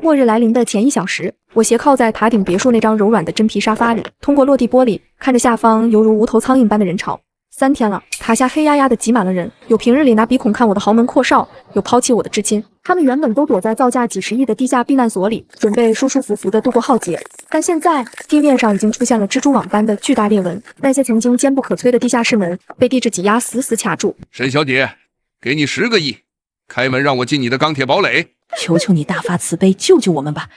末日来临的前1小时，我斜靠在塔顶别墅那张柔软的真皮沙发里，通过落地玻璃看着下方犹如无头苍蝇般的人潮。3天了，塔下黑压压的挤满了人，有平日里拿鼻孔看我的豪门阔少，有抛弃我的至亲。他们原本都躲在造价几十亿的地下避难所里，准备舒舒服服地度过浩劫。但现在地面上已经出现了蜘蛛网般的巨大裂纹，那些曾经坚不可摧的地下室门被地质挤压死死卡住。沈小姐，给你10个亿，开门让我进你的钢铁堡垒。求求你大发慈悲，救救我们吧！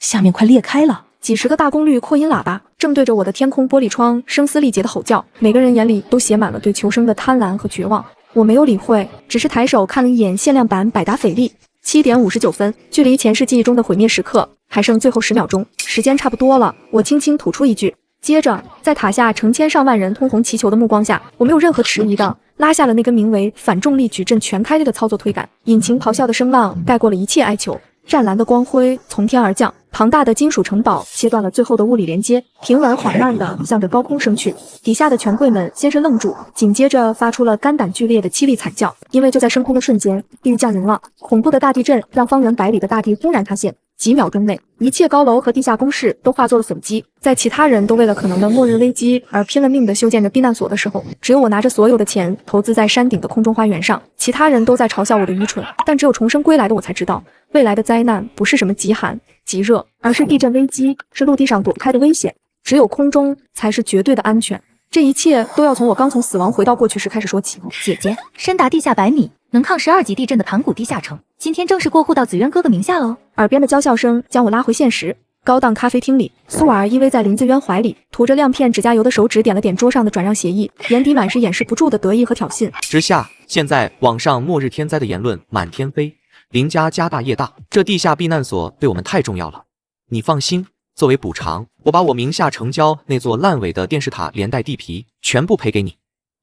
下面快裂开了。几十个大功率扩音喇叭正对着我的天空玻璃窗声嘶力竭的吼叫，每个人眼里都写满了对求生的贪婪和绝望。我没有理会，只是抬手看了一眼限量版百达翡丽。7点59分，距离前世记忆中的毁灭时刻还剩最后10秒钟，时间差不多了。我轻轻吐出一句，接着在塔下成千上万人通红祈求的目光下，我没有任何迟疑的拉下了那根名为反重力矩阵全开的操作推杆。引擎咆哮的声浪盖过了一切哀求，湛蓝的光辉从天而降，庞大的金属城堡切断了最后的物理连接，平稳缓慢地向着高空升去。底下的权贵们先是愣住，紧接着发出了肝胆剧烈的凄厉惨叫，因为就在升空的瞬间，地狱降临了。恐怖的大地震让方圆百里的大地轰然塌陷，几秒钟内，一切高楼和地下工事都化作了粉基。在其他人都为了可能的末日危机而拼了命地修建着避难所的时候，只有我拿着所有的钱投资在山顶的空中花园上。其他人都在嘲笑我的愚蠢，但只有重生归来的我才知道，未来的灾难不是什么极寒极热，而是地震危机，是陆地上躲不开的危险。只有空中才是绝对的安全。这一切都要从我刚从死亡回到过去时开始说起。姐姐，深达地下100米，能抗12级地震的盘古地下城，今天正式过户到紫渊哥哥名下喽。耳边的娇笑声将我拉回现实。高档咖啡厅里，苏尔依偎在林子渊怀里，涂着亮片指甲油的手指点了点桌上的转让协议，眼底满是掩饰不住的得意和挑衅。之下，现在网上末日天灾的言论满天飞，林家家大业大，这地下避难所对我们太重要了。你放心，作为补偿，我把我名下成交那座烂尾的电视塔连带地皮全部赔给你。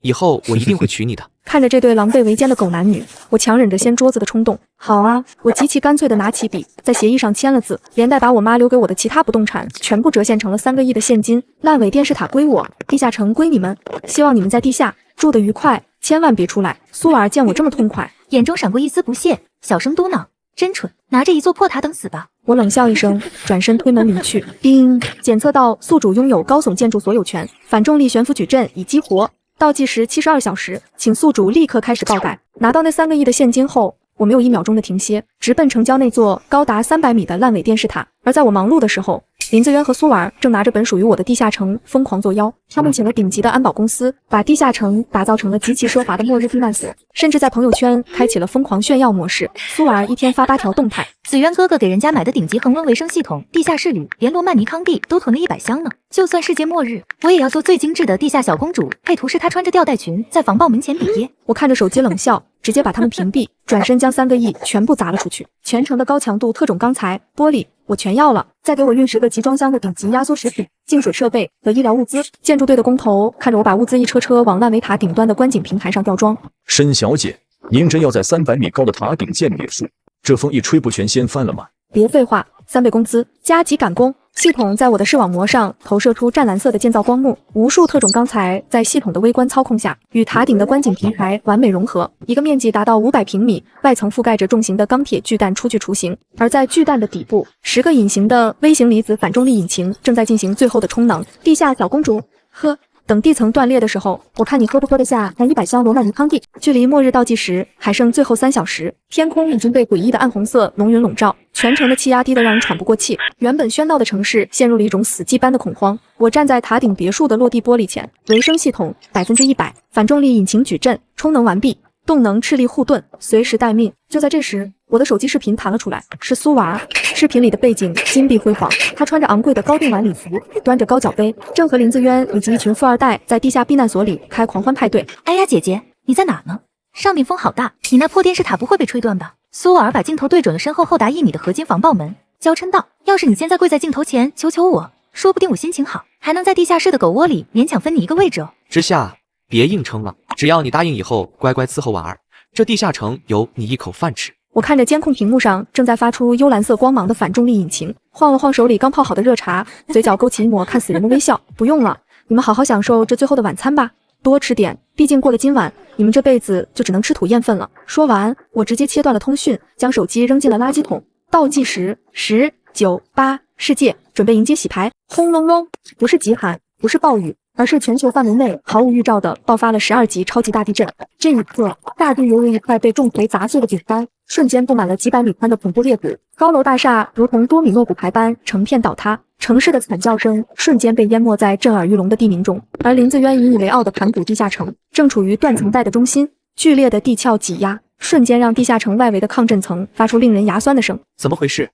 以后我一定会娶你的。看着这对狼狈为奸的狗男女，我强忍着掀桌子的冲动。好啊，我极其干脆地拿起笔，在协议上签了字，连带把我妈留给我的其他不动产全部折现成了3个亿的现金。烂尾电视塔归我，地下城归你们。希望你们在地下住得愉快，千万别出来。苏尔见我这么痛快，眼中闪过一丝不屑，小声嘟囔：真蠢，拿着一座破塔等死吧。我冷笑一声，转身推门离去。叮，检测到宿主拥有高耸建筑所有权，反重力悬浮矩阵已激活，倒计时72小时，请宿主立刻开始爆改。拿到那3个亿的现金后，我没有1秒钟的停歇，直奔成交那座高达300米的烂尾电视塔。而在我忙碌的时候，林子渊和苏尔正拿着本属于我的地下城疯狂作妖。他们请了顶级的安保公司，把地下城打造成了极其奢华的末日避难所，甚至在朋友圈开启了疯狂炫耀模式。苏尔一天发8条动态，紫渊哥哥给人家买的顶级恒温维生系统，地下室里连罗曼尼康帝都囤了100箱呢。就算世界末日，我也要做最精致的地下小公主。配图是她穿着吊带裙在防爆门前比耶。我看着手机冷笑，直接把他们屏蔽，转身将3个亿全部砸了出去。全城的高强度特种钢材、玻璃我全要了，再给我运10个集装箱的顶级压缩食品、净水设备和医疗物资。建筑队的工头看着我把物资一车车往烂尾塔顶端的观景平台上吊装。申小姐，您真要在300米高的塔顶建别墅？这风一吹不全掀翻了吗？别废话，3倍工资，加急赶工。系统在我的视网膜上投射出湛蓝色的建造光幕，无数特种钢材在系统的微观操控下，与塔顶的观景平台完美融合。一个面积达到500平米、外层覆盖着重型的钢铁巨蛋出具雏形，而在巨蛋的底部，10个隐形的微型离子反重力引擎正在进行最后的充能。地下小公主，呵。等地层断裂的时候，我看你喝不喝得下那100箱罗曼尼康帝。距离末日倒计时还剩最后3小时，天空已经被诡异的暗红色浓云笼罩，全城的气压低得让人喘不过气。原本喧闹的城市陷入了一种死寂般的恐慌。我站在塔顶别墅的落地玻璃前，维生系统100%，反重力引擎矩阵充能完毕，动能斥力护盾随时待命。就在这时，我的手机视频弹了出来，是苏娃。视频里的背景金碧辉煌，她穿着昂贵的高定晚礼服，端着高脚杯，正和林子渊以及一群富二代在地下避难所里开狂欢派对。哎呀，姐姐，你在哪呢？上面风好大，你那破电视塔不会被吹断吧？苏尔把镜头对准了身后厚达1米的合金防爆门，娇嗔道：要是你现在跪在镜头前求求我，说不定我心情好，还能在地下室的狗窝里勉强分你一个位置哦。之下，别硬撑了，只要你答应以后乖乖伺候婉儿，这地下城有你一口饭吃。我看着监控屏幕上正在发出幽蓝色光芒的反重力引擎，晃了晃手里刚泡好的热茶，嘴角勾起一抹看死人的微笑。不用了，你们好好享受这最后的晚餐吧，多吃点，毕竟过了今晚，你们这辈子就只能吃土咽粪了。说完，我直接切断了通讯，将手机扔进了垃圾桶。倒计时10、9、8，世界准备迎接洗牌。轰隆隆，不是极寒，不是暴雨，而是全球范围内毫无预兆的爆发了12级超级大地震。这一刻，大地犹如一块被重锤砸碎的饼干，瞬间布满了几百米宽的恐怖裂谷，高楼大厦如同多米诺骨牌般成片倒塌。城市的惨叫声瞬间被淹没在震耳欲聋的地鸣中，而林子渊引以为傲的盘古地下城正处于断层带的中心，剧烈的地壳挤压瞬间让地下城外围的抗震层发出令人牙酸的声。怎么回事？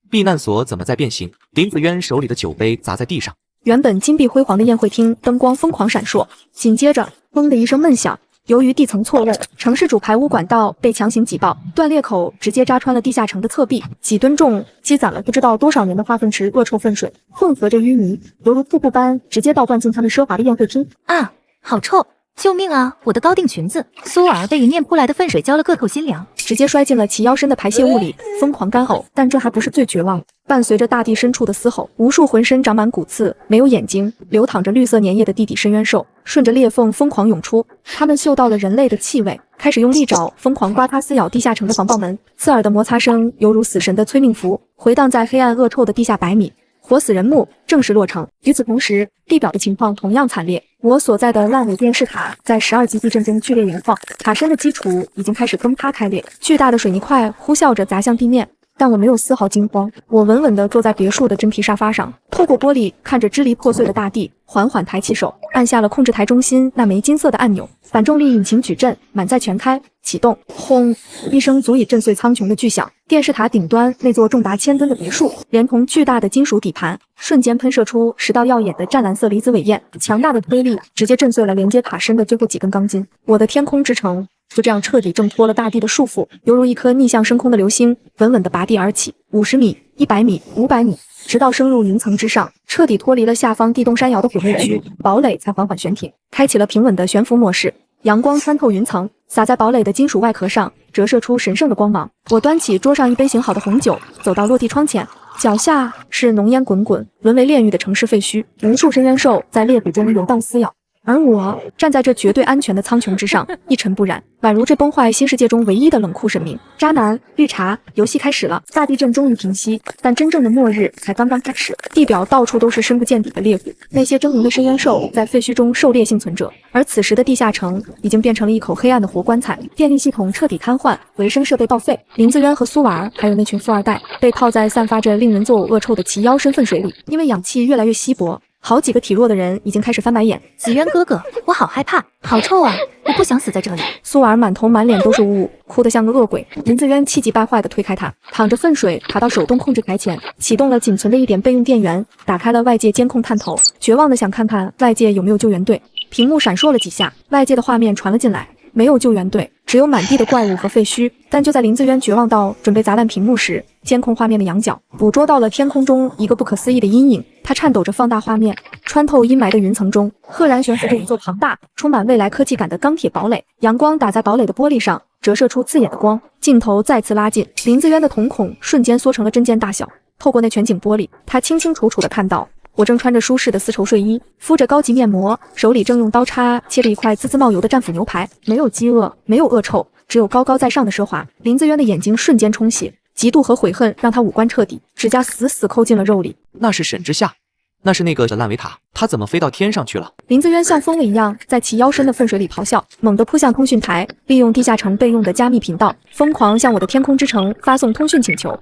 避难所怎么在变形？林子渊手里的酒杯砸在地上。原本金碧辉煌的宴会厅灯光疯狂闪爍，紧接着砰的一声闷响。由于地层错位，城市主排污管道被强行挤爆，断裂口直接扎穿了地下城的侧壁，几吨重积攒了不知道多少年的化粪池恶臭粪水混合着淤泥，犹如瀑布般直接倒灌进他们奢华的宴会厅。啊，好臭！救命啊！我的高定裙子！苏尔被迎面扑来的粪水浇了个透心凉，直接摔进了其腰身的排泄物里，疯狂干呕。但这还不是最绝望的，伴随着大地深处的嘶吼，无数浑身长满骨刺、没有眼睛、流淌着绿色粘液的地底深渊兽顺着裂缝疯狂涌出，它们嗅到了人类的气味，开始用利爪疯狂刮擦撕咬地下城的防爆门，刺耳的摩擦声犹如死神的催命符，回荡在黑暗恶臭的地下百米。活死人墓正式落成。与此同时，地表的情况同样惨烈。我所在的烂尾电视塔在12级地震中剧烈摇晃，塔身的基础已经开始崩塌开裂，巨大的水泥块呼啸着砸向地面。但我没有丝毫惊慌，我稳稳地坐在别墅的真皮沙发上，透过玻璃看着支离破碎的大地，缓缓抬起手，按下了控制台中心那枚金色的按钮，反重力引擎矩阵满载全开，启动。轰！一声足以震碎苍穹的巨响，电视塔顶端那座重达1000吨的别墅，连同巨大的金属底盘，瞬间喷射出10道耀眼的湛蓝色离子尾焰，强大的推力直接震碎了连接塔身的最后几根钢筋。我的天空之城就这样彻底挣脱了大地的束缚，犹如一颗逆向升空的流星，稳稳地拔地而起，50米、100米、500米，直到升入云层之上，彻底脱离了下方地动山摇的毁灭区，堡垒才缓缓悬停，开启了平稳的悬浮模式。阳光穿透云层，洒在堡垒的金属外壳上，折射出神圣的光芒。我端起桌上一杯醒好的红酒，走到落地窗前，脚下是浓烟滚滚、沦为炼狱的城市废墟，无数深渊兽在裂谷中游荡撕咬。而我站在这绝对安全的苍穹之上，一尘不染，宛如这崩坏新世界中唯一的冷酷神明。渣男，绿茶，游戏开始了。大地震终于平息，但真正的末日才刚刚开始。地表到处都是深不见底的裂谷，那些狰狞的深渊兽在废墟中狩猎幸存者。而此时的地下城已经变成了一口黑暗的活棺材，电力系统彻底瘫痪，维生设备报废。林子渊和苏婉儿还有那群富二代被泡在散发着令人作呕恶臭的齐腰深粪水里，因为氧气越来越稀薄。好几个体弱的人已经开始翻白眼。子渊哥哥，我好害怕，好臭啊！我不想死在这里。苏婉儿满头满脸都是污物，哭得像个恶鬼。林子渊气急败坏地推开他，淌着粪水爬到手动控制台前，启动了仅存的一点备用电源，打开了外界监控探头，绝望地想看看外界有没有救援队。屏幕闪烁了几下，外界的画面传了进来。没有救援队，只有满地的怪物和废墟。但就在林子渊绝望到准备砸烂屏幕时，监控画面的仰角捕捉到了天空中一个不可思议的阴影。他颤抖着放大画面，穿透阴霾的云层中，赫然悬浮着一座庞大、充满未来科技感的钢铁堡垒。阳光打在堡垒的玻璃上，折射出刺眼的光。镜头再次拉近，林子渊的瞳孔瞬间缩成了针尖大小。透过那全景玻璃，他清清楚楚地看到。我正穿着舒适的丝绸睡衣，敷着高级面膜，手里正用刀叉切着一块滋滋冒油的战斧牛排。没有饥饿，没有恶臭，只有高高在上的奢华。林子渊的眼睛瞬间充血，嫉妒和悔恨让他五官彻底，指甲死死抠进了肉里。那是沈之夏，那是那个烂尾塔，他怎么飞到天上去了？林子渊像疯了一样在其腰深的粪水里咆哮，猛地扑向通讯台，利用地下城备用的加密频道，疯狂向我的天空之城发送通讯请求。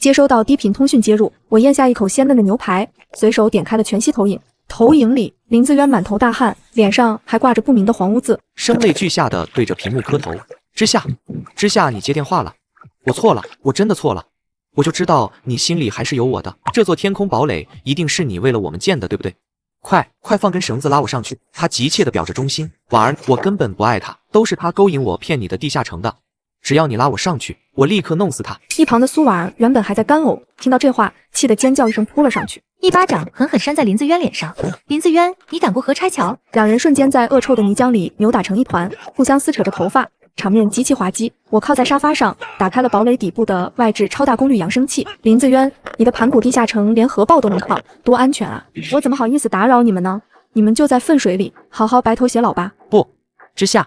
接收到低频通讯接入。我咽下一口鲜嫩的牛排，随手点开了全息投影。投影里，林子渊满头大汗，脸上还挂着不明的黄污渍，声泪俱下的对着屏幕磕头。之夏，你接电话了，我错了，我真的错了。我就知道你心里还是有我的，这座天空堡垒一定是你为了我们建的，对不对？快放根绳子拉我上去！他急切地表着忠心。婉儿，我根本不爱他，都是他勾引我骗你的地下城的。只要你拉我上去，我立刻弄死他。一旁的苏婉儿原本还在干呕，听到这话，气得尖叫一声扑了上去，一巴掌狠狠扇在林子渊脸上。林子渊，你敢过河拆桥？两人瞬间在恶臭的泥浆里扭打成一团，互相撕扯着头发，场面极其滑稽。我靠在沙发上，打开了堡垒底部的外置超大功率扬声器。林子渊，你的盘古地下城连核爆都能抗，多安全啊！我怎么好意思打扰你们呢？你们就在粪水里好好白头偕老吧。不，之夏，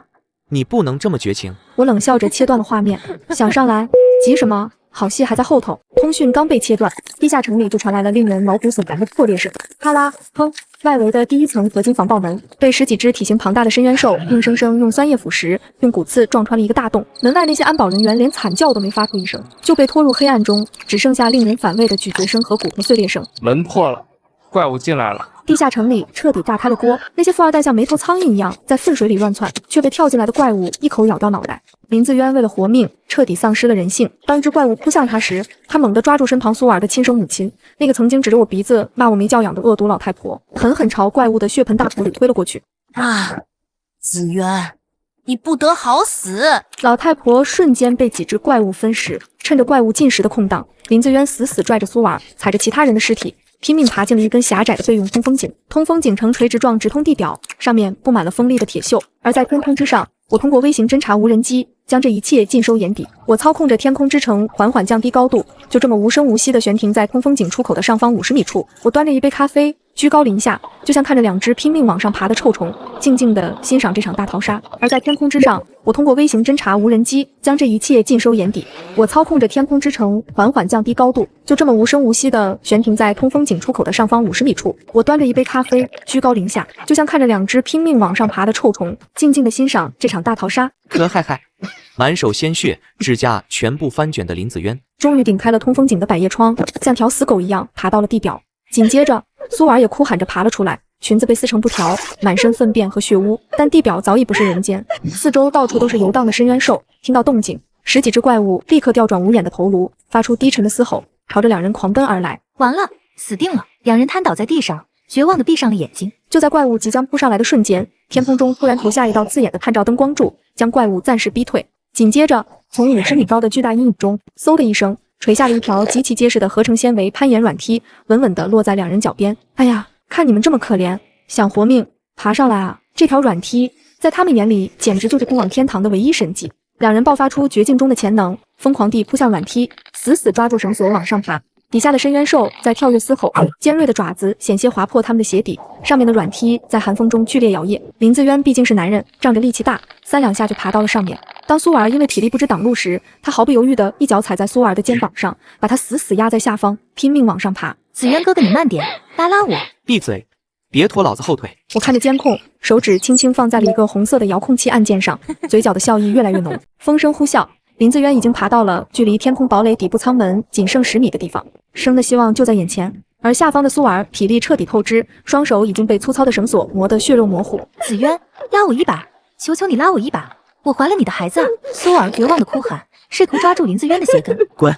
你不能这么绝情。我冷笑着切断了画面，想上来，急什么？好戏还在后头。通讯刚被切断，地下城里就传来了令人毛骨悚然的破裂声，啪啦砰！外围的第一层合金防爆门被十几只体型庞大的深渊兽硬生生用酸液腐蚀，用骨刺撞穿了一个大洞。门外那些安保人员连惨叫都没发出一声，就被拖入黑暗中，只剩下令人反胃的咀嚼声和骨头碎裂声。门破了，怪物进来了。地下城里彻底炸开了锅，那些富二代像没头苍蝇一样在粪水里乱窜，却被跳进来的怪物一口咬掉脑袋。林自渊为了活命，彻底丧失了人性。当一只怪物扑向他时，他猛地抓住身旁苏尔的亲生母亲，那个曾经指着我鼻子骂我没教养的恶毒老太婆，狠狠朝怪物的血盆大口里推了过去。啊，子渊，你不得好死！老太婆瞬间被几只怪物分食，趁着怪物进食的空档，林自渊死死拽着苏尔，踩着其他人的尸体，拼命爬进了一根狭窄的备用通风井。通风井呈垂直状直通地表，上面布满了锋利的铁锈。而在天空之上，我通过微型侦察无人机将这一切尽收眼底。我操控着天空之城缓缓降低高度，就这么无声无息地悬停在通风井出口的上方50米处。我端着一杯咖啡，居高临下，就像看着两只拼命往上爬的臭虫，静静地欣赏这场大逃杀。而在天空之上，我通过微型侦察无人机将这一切尽收眼底。我操控着天空之城缓缓降低高度，就这么无声无息地悬停在通风井出口的上方50米处。我端着一杯咖啡，居高临下，就像看着两只拼命往上爬的臭虫，静静地欣赏这场大逃杀。可嗨嗨，满手鲜血，指甲全部翻卷的林子渊，终于顶开了通风井的百叶窗，像条死狗一样爬到了地表。紧接着，苏尔也哭喊着爬了出来，裙子被撕成布条，满身粪便和血污，但地表早已不是人间，四周到处都是游荡的深渊兽。听到动静，十几只怪物立刻调转无眼的头颅，发出低沉的嘶吼，朝着两人狂奔而来。完了，死定了！两人瘫倒在地上，绝望地闭上了眼睛。就在怪物即将扑上来的瞬间，天空中突然投下一道刺眼的探照灯光柱，将怪物暂时逼退。紧接着，从50米高的巨大阴影中，嗖的一声，垂下了一条极其结实的合成纤维攀岩软梯，稳稳地落在两人脚边。哎呀，看你们这么可怜，想活命，爬上来啊！这条软梯在他们眼里简直就是通往天堂的唯一神迹。两人爆发出绝境中的潜能，疯狂地扑向软梯，死死抓住绳索往上爬。底下的深渊兽在跳跃嘶吼，尖锐的爪子险些划破他们的鞋底，上面的软梯在寒风中剧烈摇曳。林自渊毕竟是男人，仗着力气大，3两下就爬到了上面。当苏尔因为体力不支挡路时，他毫不犹豫地一脚踩在苏尔的肩膀上，把他死死压在下方，拼命往上爬。子渊哥哥，你慢点，拉拉我！闭嘴，别拖老子后腿！我看着监控，手指轻轻放在了一个红色的遥控器按键上，嘴角的笑意越来越浓。风声呼啸，林自渊已经爬到了距离天空堡垒底部舱门仅剩10米的地方，生的希望就在眼前。而下方的苏尔体力彻底透支，双手已经被粗糙的绳索磨得血肉模糊。子渊，拉我一把，求求你拉我一把！我怀了你的孩子！苏尔绝望的哭喊，试图抓住林自渊的鞋跟。滚！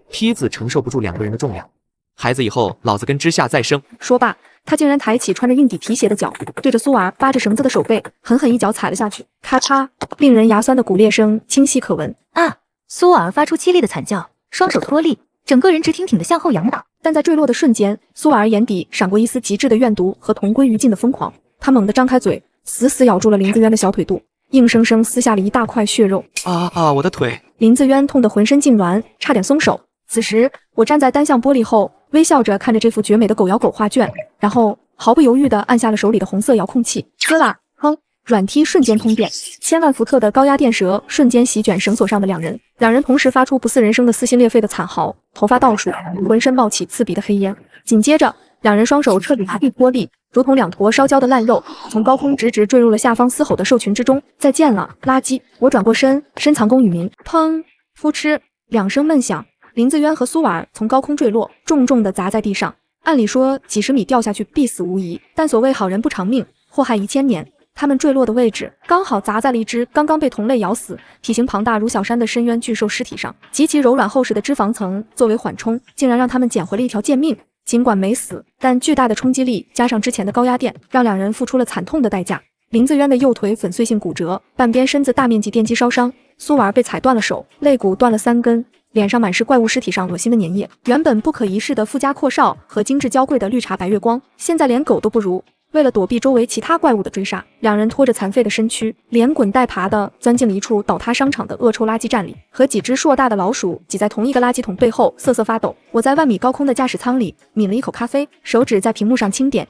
梯子承受不住2个人的重量，孩子以后老子跟之下再生。说罢，他竟然抬起穿着硬底皮鞋的脚，对着苏尔扒着绳子的手背狠狠一脚踩了下去。咔嚓，令人牙酸的骨裂声清晰可闻。啊！苏尔发出凄厉的惨叫，双手脱力，整个人直挺挺的向后仰倒。但在坠落的瞬间，苏尔眼底闪过一丝极致的怨毒和同归于尽的疯狂。他猛地张开嘴，死死咬住了林自渊的小腿肚，硬生生撕下了一大块血肉。我的腿！林自渊痛得浑身痉挛，差点松手。此时，我站在单向玻璃后，微笑着看着这幅绝美的狗咬狗画卷，然后毫不犹豫地按下了手里的红色遥控器。滋啦，哼！软梯瞬间通电，1000万伏特的高压电蛇瞬间席卷绳索上的两人，两人同时发出不似人声的撕心裂肺的惨嚎，头发倒数，浑身冒起刺鼻的黑烟。紧接着，两人双手彻底麻痹玻璃，如同2坨烧焦的烂肉，从高空直直坠入了下方嘶吼的兽群之中。再见了，垃圾！我转过身，深藏功与名。砰！噗嗤，2声闷响，林自渊和苏尔从高空坠落，重重地砸在地上。按理说几十米掉下去必死无疑，但所谓好人不长命，祸害1000年。他们坠落的位置刚好砸在了一只刚刚被同类咬死、体型庞大如小山的深渊巨兽尸体上，极其柔软厚实的脂肪层作为缓冲，竟然让他们捡回了一条贱命。尽管没死，但巨大的冲击力加上之前的高压电，让两人付出了惨痛的代价。林自渊的右腿粉碎性骨折，半边身子大面积电击烧伤；苏尔被踩断了手，肋骨断了3根，脸上满是怪物尸体上恶心的粘液。原本不可一世的富家阔少和精致娇贵的绿茶白月光，现在连狗都不如。为了躲避周围其他怪物的追杀，两人拖着残废的身躯，连滚带爬地钻进了一处倒塌商场的恶臭垃圾站里，和几只硕大的老鼠挤在同一个垃圾桶背后瑟瑟发抖。我在万米高空的驾驶舱里抿了一口咖啡，手指在屏幕上轻点，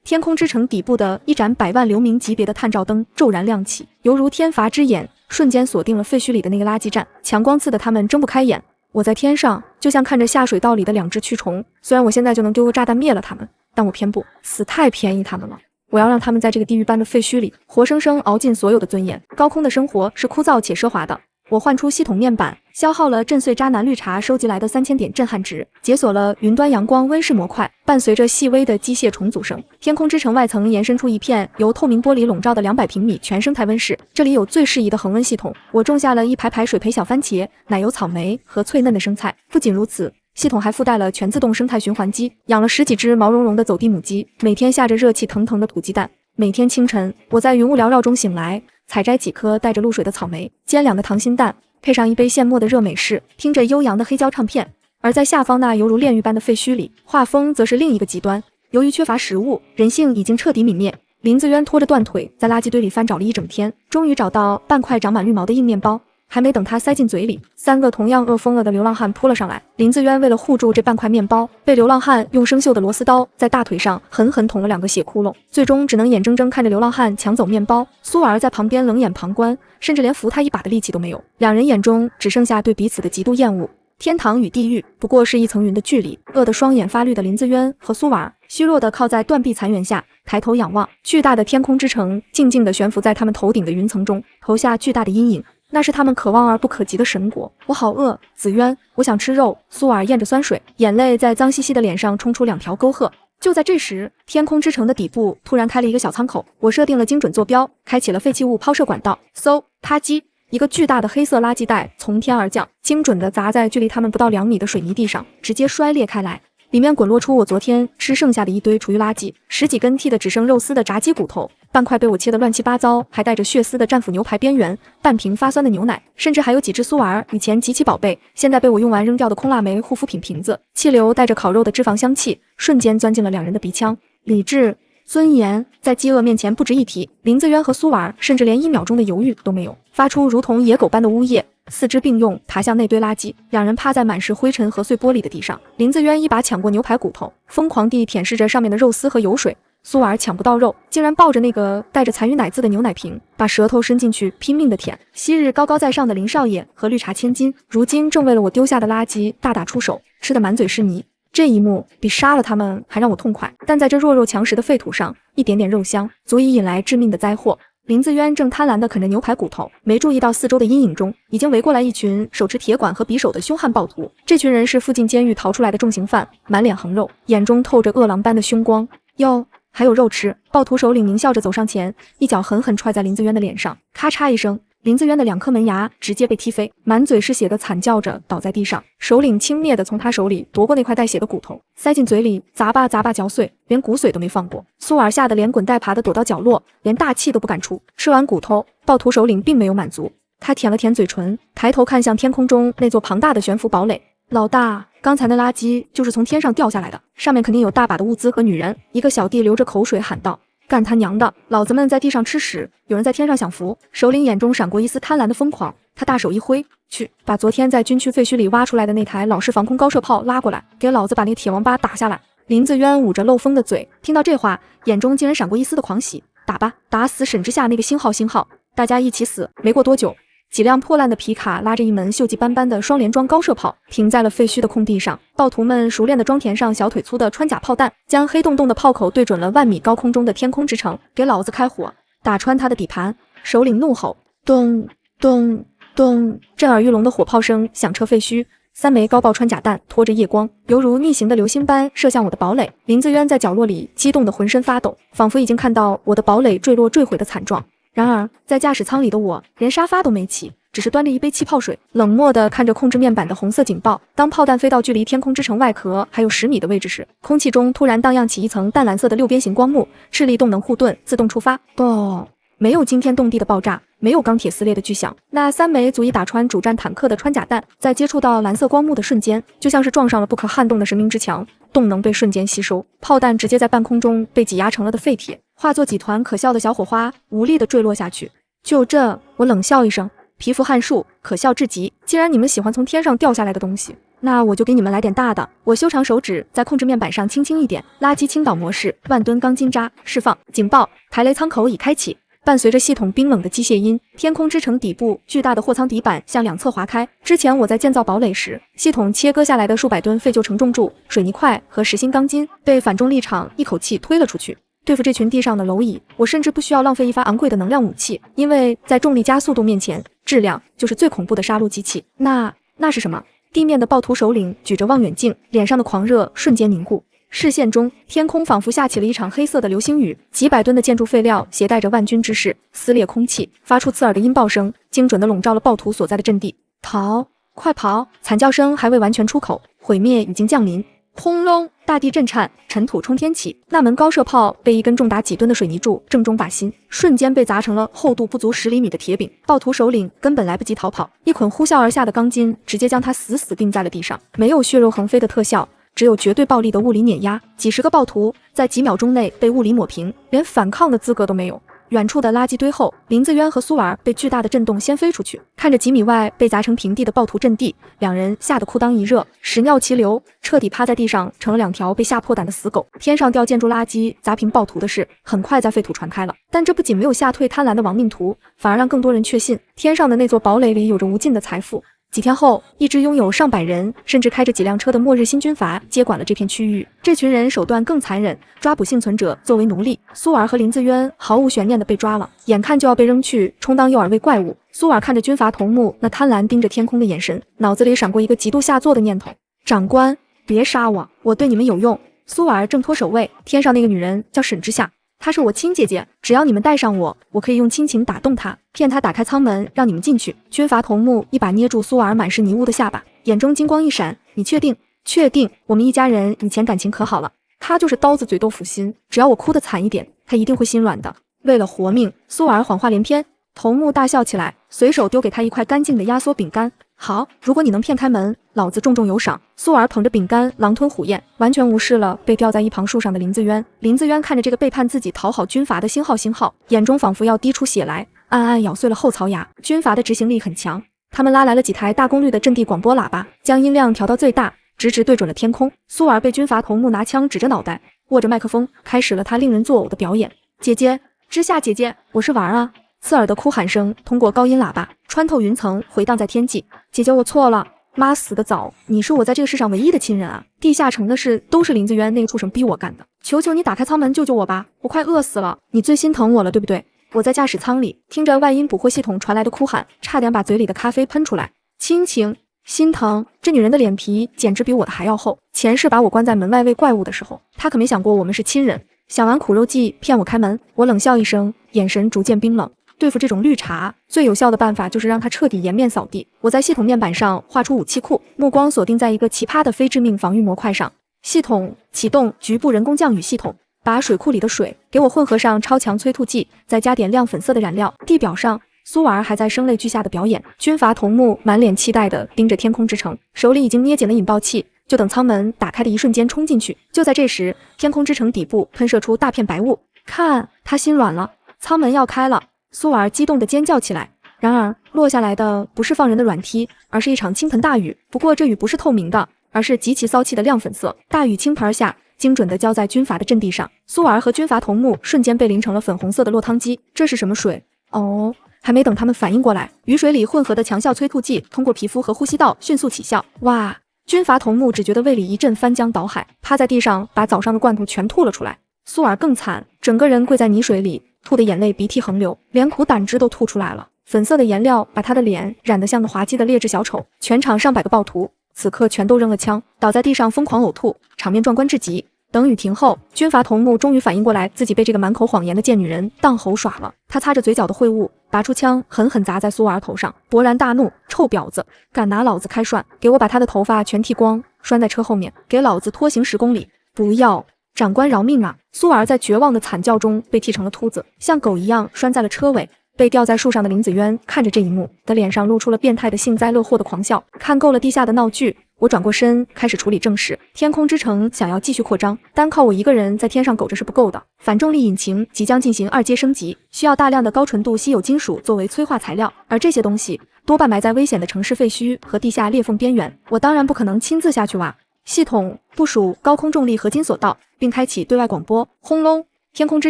天空之城底部的一盏100万流明级别的探照灯骤然亮起，犹如天罚之眼，瞬间锁定了废墟里的那个垃圾站。强光刺得他们睁不开眼。我在天上，就像看着下水道里的2只蛆虫。虽然我现在就能丢个炸弹灭了它们，但我偏不，死太便宜他们了。我要让他们在这个地狱般的废墟里，活生生熬尽所有的尊严。高空的生活是枯燥且奢华的。我换出系统面板，消耗了震碎渣男绿茶收集来的3000点震撼值，解锁了云端阳光温室模块。伴随着细微的机械重组声，天空之城外层延伸出一片由透明玻璃笼罩的200平米全生态温室。这里有最适宜的恒温系统，我种下了一排排水培小番茄、奶油草莓和脆嫩的生菜。不仅如此，系统还附带了全自动生态循环机，养了10几只毛茸茸的走地母鸡，每天下着热气腾腾的土鸡蛋。每天清晨，我在云雾缭绕中醒来，采摘几颗带着露水的草莓，煎2个溏心蛋，配上一杯现磨的热美式，听着悠扬的黑胶唱片。而在下方那犹如炼狱般的废墟里，画风则是另一个极端。由于缺乏食物，人性已经彻底泯灭。林子渊拖着断腿在垃圾堆里翻找了一整天，终于找到半块长满绿毛的硬面包。还没等他塞进嘴里，3个同样饿疯了的流浪汉扑了上来。林子渊为了护住这半块面包，被流浪汉用生锈的螺丝刀在大腿上狠狠捅了2个血窟窿，最终只能眼睁睁看着流浪汉抢走面包。苏儿在旁边冷眼旁观，甚至连扶他一把的力气都没有。2人眼中只剩下对彼此的极度厌恶。天堂与地狱不过是一层云的距离。饿得双眼发绿的林子渊和苏婉虚弱地靠在断壁残垣下，抬头仰望，巨大的天空之城静静地悬浮在他们头顶的云层中，投下巨大的阴影。那是他们可望而不可及的神国。我好饿，子渊，我想吃肉。苏尔咽着酸水，眼泪在脏兮兮的脸上冲出2条沟壑。就在这时，天空之城的底部突然开了一个小舱口，我设定了精准坐标，开启了废弃物抛射管道。嗖，啪叽，一个巨大的黑色垃圾袋从天而降，精准地砸在距离他们不到2米的水泥地上，直接摔裂开来。里面滚落出我昨天吃剩下的一堆厨余垃圾，10几根剔的只剩肉丝的炸鸡骨头，半块被我切得乱七八糟还带着血丝的战斧牛排边缘，半瓶发酸的牛奶，甚至还有几只苏儿以前极其宝贝，现在被我用完扔掉的空腊梅护肤品瓶子。气流带着烤肉的脂肪香气，瞬间钻进了2人的鼻腔。理智、尊严在饥饿面前不值一提。林子渊和苏儿甚至连1秒钟的犹豫都没有，发出如同野狗般的呜咽，4肢并用爬向那堆垃圾。2人趴在满是灰尘和碎玻璃的地上，林子渊一把抢过牛排骨头，疯狂地舔舐着上面的肉丝和油水。苏儿抢不到肉，竟然抱着那个带着残余奶渍的牛奶瓶，把舌头伸进去拼命地舔。昔日高高在上的林少爷和绿茶千金，如今正为了我丢下的垃圾大打出手，吃得满嘴是泥。这一幕比杀了他们还让我痛快，但在这弱肉强食的废土上，一点点肉香足以引来致命的灾祸。林子渊正贪婪地啃着牛排骨头，没注意到四周的阴影中已经围过来一群手持铁管和匕首的凶悍暴徒。这群人是附近监狱逃出来的重刑犯，满脸横肉，眼中透着饿狼般的凶光。哟，还有肉吃！暴徒首领狞笑着走上前，一脚狠狠踹在林子渊的脸上，咔嚓一声，林子渊的2颗门牙直接被踢飞，满嘴是血的惨叫着倒在地上。首领轻蔑地从他手里夺过那块带血的骨头，塞进嘴里砸吧砸吧嚼碎，连骨髓都没放过。苏尔吓得连滚带爬地躲到角落，连大气都不敢出。吃完骨头，暴徒首领并没有满足，他舔了舔嘴唇，抬头看向天空中那座庞大的悬浮堡垒。老大，刚才那垃圾就是从天上掉下来的，上面肯定有大把的物资和女人。一个小弟流着口水喊道。干他娘的，老子们在地上吃屎，有人在天上享福。首领眼中闪过一丝贪婪的疯狂，他大手一挥，去把昨天在军区废墟里挖出来的那台老式防空高射炮拉过来，给老子把那个铁王八打下来。林子渊捂着漏风的嘴，听到这话，眼中竟然闪过一丝的狂喜。打吧，打死沈之下那个星号，大家一起死。没过多久，几辆破烂的皮卡拉着一门锈迹斑斑的双联装高射炮停在了废墟的空地上，暴徒们熟练地装填上小腿粗的穿甲炮弹，将黑洞洞的炮口对准了1万米高空中的天空之城，给老子开火，打穿他的底盘！首领怒吼，咚咚咚，震耳欲聋的火炮声响彻废墟，3枚高爆穿甲弹拖着夜光，犹如逆行的流星般射向我的堡垒。林子渊在角落里激动得浑身发抖，仿佛已经看到我的堡垒坠落坠毁的惨状。然而在驾驶舱里的我连沙发都没起，只是端着一杯气泡水，冷漠地看着控制面板的红色警报。当炮弹飞到距离天空之城外壳还有10米的位置时，空气中突然荡漾起一层淡蓝色的6边形光幕，斥力动能护盾自动触发。爆！没有惊天动地的爆炸，没有钢铁撕裂的巨响，那3枚足以打穿主战坦克的穿甲弹，在接触到蓝色光幕的瞬间，就像是撞上了不可撼动的神明之墙，动能被瞬间吸收，炮弹直接在半空中被挤压成了的废铁，化作几团可笑的小火花，无力地坠落下去。就这，我冷笑一声，皮肤汗数，可笑至极。既然你们喜欢从天上掉下来的东西，那我就给你们来点大的。我修长手指在控制面板上轻轻一点，垃圾倾倒模式，万吨钢筋渣释放警报，排雷舱口已开启。伴随着系统冰冷的机械音，天空之城底部巨大的货舱底板向两侧划开。之前我在建造堡垒时，系统切割下来的数百吨废旧承重柱、水泥块和实心钢筋被反重力场一口气推了出去。对付这群地上的蝼蚁，我甚至不需要浪费一发昂贵的能量武器，因为在重力加速度面前，质量就是最恐怖的杀戮机器。那是什么？地面的暴徒首领举着望远镜，脸上的狂热瞬间凝固。视线中，天空仿佛下起了一场黑色的流星雨，几百吨的建筑废料携带着万钧之势，撕裂空气，发出刺耳的音爆声，精准地笼罩了暴徒所在的阵地。逃！快跑！惨叫声还未完全出口，毁灭已经降临。轰隆！大地震颤，尘土冲天起。那门高射炮被一根重达几吨的水泥柱正中靶心，瞬间被砸成了厚度不足10厘米的铁饼。暴徒首领根本来不及逃跑，一捆呼啸而下的钢筋直接将他死死钉在了地上，没有血肉横飞的特效，只有绝对暴力的物理碾压。几十个暴徒在几秒钟内被物理抹平，连反抗的资格都没有。远处的垃圾堆后，林子渊和苏儿被巨大的震动掀飞出去，看着几米外被砸成平地的暴徒阵地，两人吓得裤裆一热，屎尿齐流，彻底趴在地上，成了两条被吓破胆的死狗。天上掉建筑垃圾砸平暴徒的事，很快在废土传开了。但这不仅没有吓退贪婪的亡命徒，反而让更多人确信，天上的那座堡垒里有着无尽的财富。几天后，一支拥有上百人甚至开着几辆车的末日新军阀接管了这片区域。这群人手段更残忍，抓捕幸存者作为奴隶。苏儿和林子渊毫无悬念地被抓了，眼看就要被扔去充当诱饵喂怪物。苏儿看着军阀头目那贪婪盯着天空的眼神，脑子里闪过一个极度下作的念头：长官，别杀我，我对你们有用。苏儿挣脱守卫，天上那个女人叫沈之夏，她是我亲姐姐，只要你们带上我，我可以用亲情打动她，骗她打开舱门让你们进去。军阀头目一把捏住苏儿满是泥污的下巴，眼中金光一闪：你确定？确定，我们一家人以前感情可好了。他就是刀子嘴豆腐心，只要我哭得惨一点，他一定会心软的。为了活命，苏儿谎话连篇。头目大笑起来，随手丢给他一块干净的压缩饼干。好，如果你能骗开门，老子重重有赏。苏儿捧着饼干狼吞虎咽，完全无视了被吊在一旁树上的林子渊。林子渊看着这个背叛自己讨好军阀的星号，眼中仿佛要滴出血来，暗暗咬碎了后槽牙。军阀的执行力很强，他们拉来了几台大功率的阵地广播喇叭，将音量调到最大，直直对准了天空。苏儿被军阀头目拿枪指着脑袋，握着麦克风，开始了他令人作呕的表演。姐姐，之夏姐姐，我是玩啊！刺耳的哭喊声通过高音喇叭穿透云层，回荡在天际。姐姐，我错了，妈死得早，你是我在这个世上唯一的亲人啊！地下城的事都是林子渊那个畜生逼我干的，求求你打开舱门救救我吧，我快饿死了！你最心疼我了，对不对？我在驾驶舱里听着外音捕获系统传来的哭喊，差点把嘴里的咖啡喷出来。亲情、心疼，这女人的脸皮简直比我的还要厚。前世把我关在门外喂怪物的时候，她可没想过我们是亲人。想完苦肉计骗我开门，我冷笑一声，眼神逐渐冰冷。对付这种绿茶，最有效的办法就是让他彻底颜面扫地。我在系统面板上画出武器库，目光锁定在一个奇葩的非致命防御模块上。系统启动局部人工降雨系统，把水库里的水给我混合上超强催吐剂，再加点亮粉色的染料。地表上，苏儿还在声泪俱下的表演。军阀头目满脸期待地盯着天空之城，手里已经捏紧了引爆器，就等舱门打开的一瞬间冲进去。就在这时，天空之城底部喷射出大片白雾，看，他心软了，舱门要开了。苏儿激动地尖叫起来，然而落下来的不是放人的软梯，而是一场倾盆大雨。不过这雨不是透明的，而是极其骚气的亮粉色。大雨倾盆下，精准地浇在军阀的阵地上。苏儿和军阀头目瞬间被淋成了粉红色的落汤鸡。这是什么水？哦，还没等他们反应过来，雨水里混合的强效催吐剂通过皮肤和呼吸道迅速起效。哇！军阀头目只觉得胃里一阵翻江倒海，趴在地上把早上的罐头全吐了出来。苏儿更惨，整个人跪在泥水里，吐的眼泪鼻涕横流，连苦胆汁都吐出来了。粉色的颜料把他的脸染得像个滑稽的劣质小丑。全场上百个暴徒此刻全都扔了枪，倒在地上疯狂呕吐，场面壮观至极。等雨停后，军阀头目终于反应过来，自己被这个满口谎言的贱女人当猴耍了。他擦着嘴角的秽物，拔出枪狠狠砸在苏儿头上，勃然大怒：臭婊子，敢拿老子开涮，给我把他的头发全剃光，拴在车后面，给老子拖行10公里！不要！长官饶命啊！苏儿在绝望的惨叫中被剃成了秃子，像狗一样拴在了车尾。被吊在树上的林子渊看着这一幕，的脸上露出了变态的幸灾乐祸的狂笑。看够了地下的闹剧，我转过身开始处理正事。天空之城想要继续扩张，单靠我一个人在天上苟着是不够的。反重力引擎即将进行2阶升级，需要大量的高纯度稀有金属作为催化材料，而这些东西多半埋在危险的城市废墟和地下裂缝边缘。我当然不可能亲自下去挖。系统部署高空重力合金索道，并开启对外广播。轰隆！天空之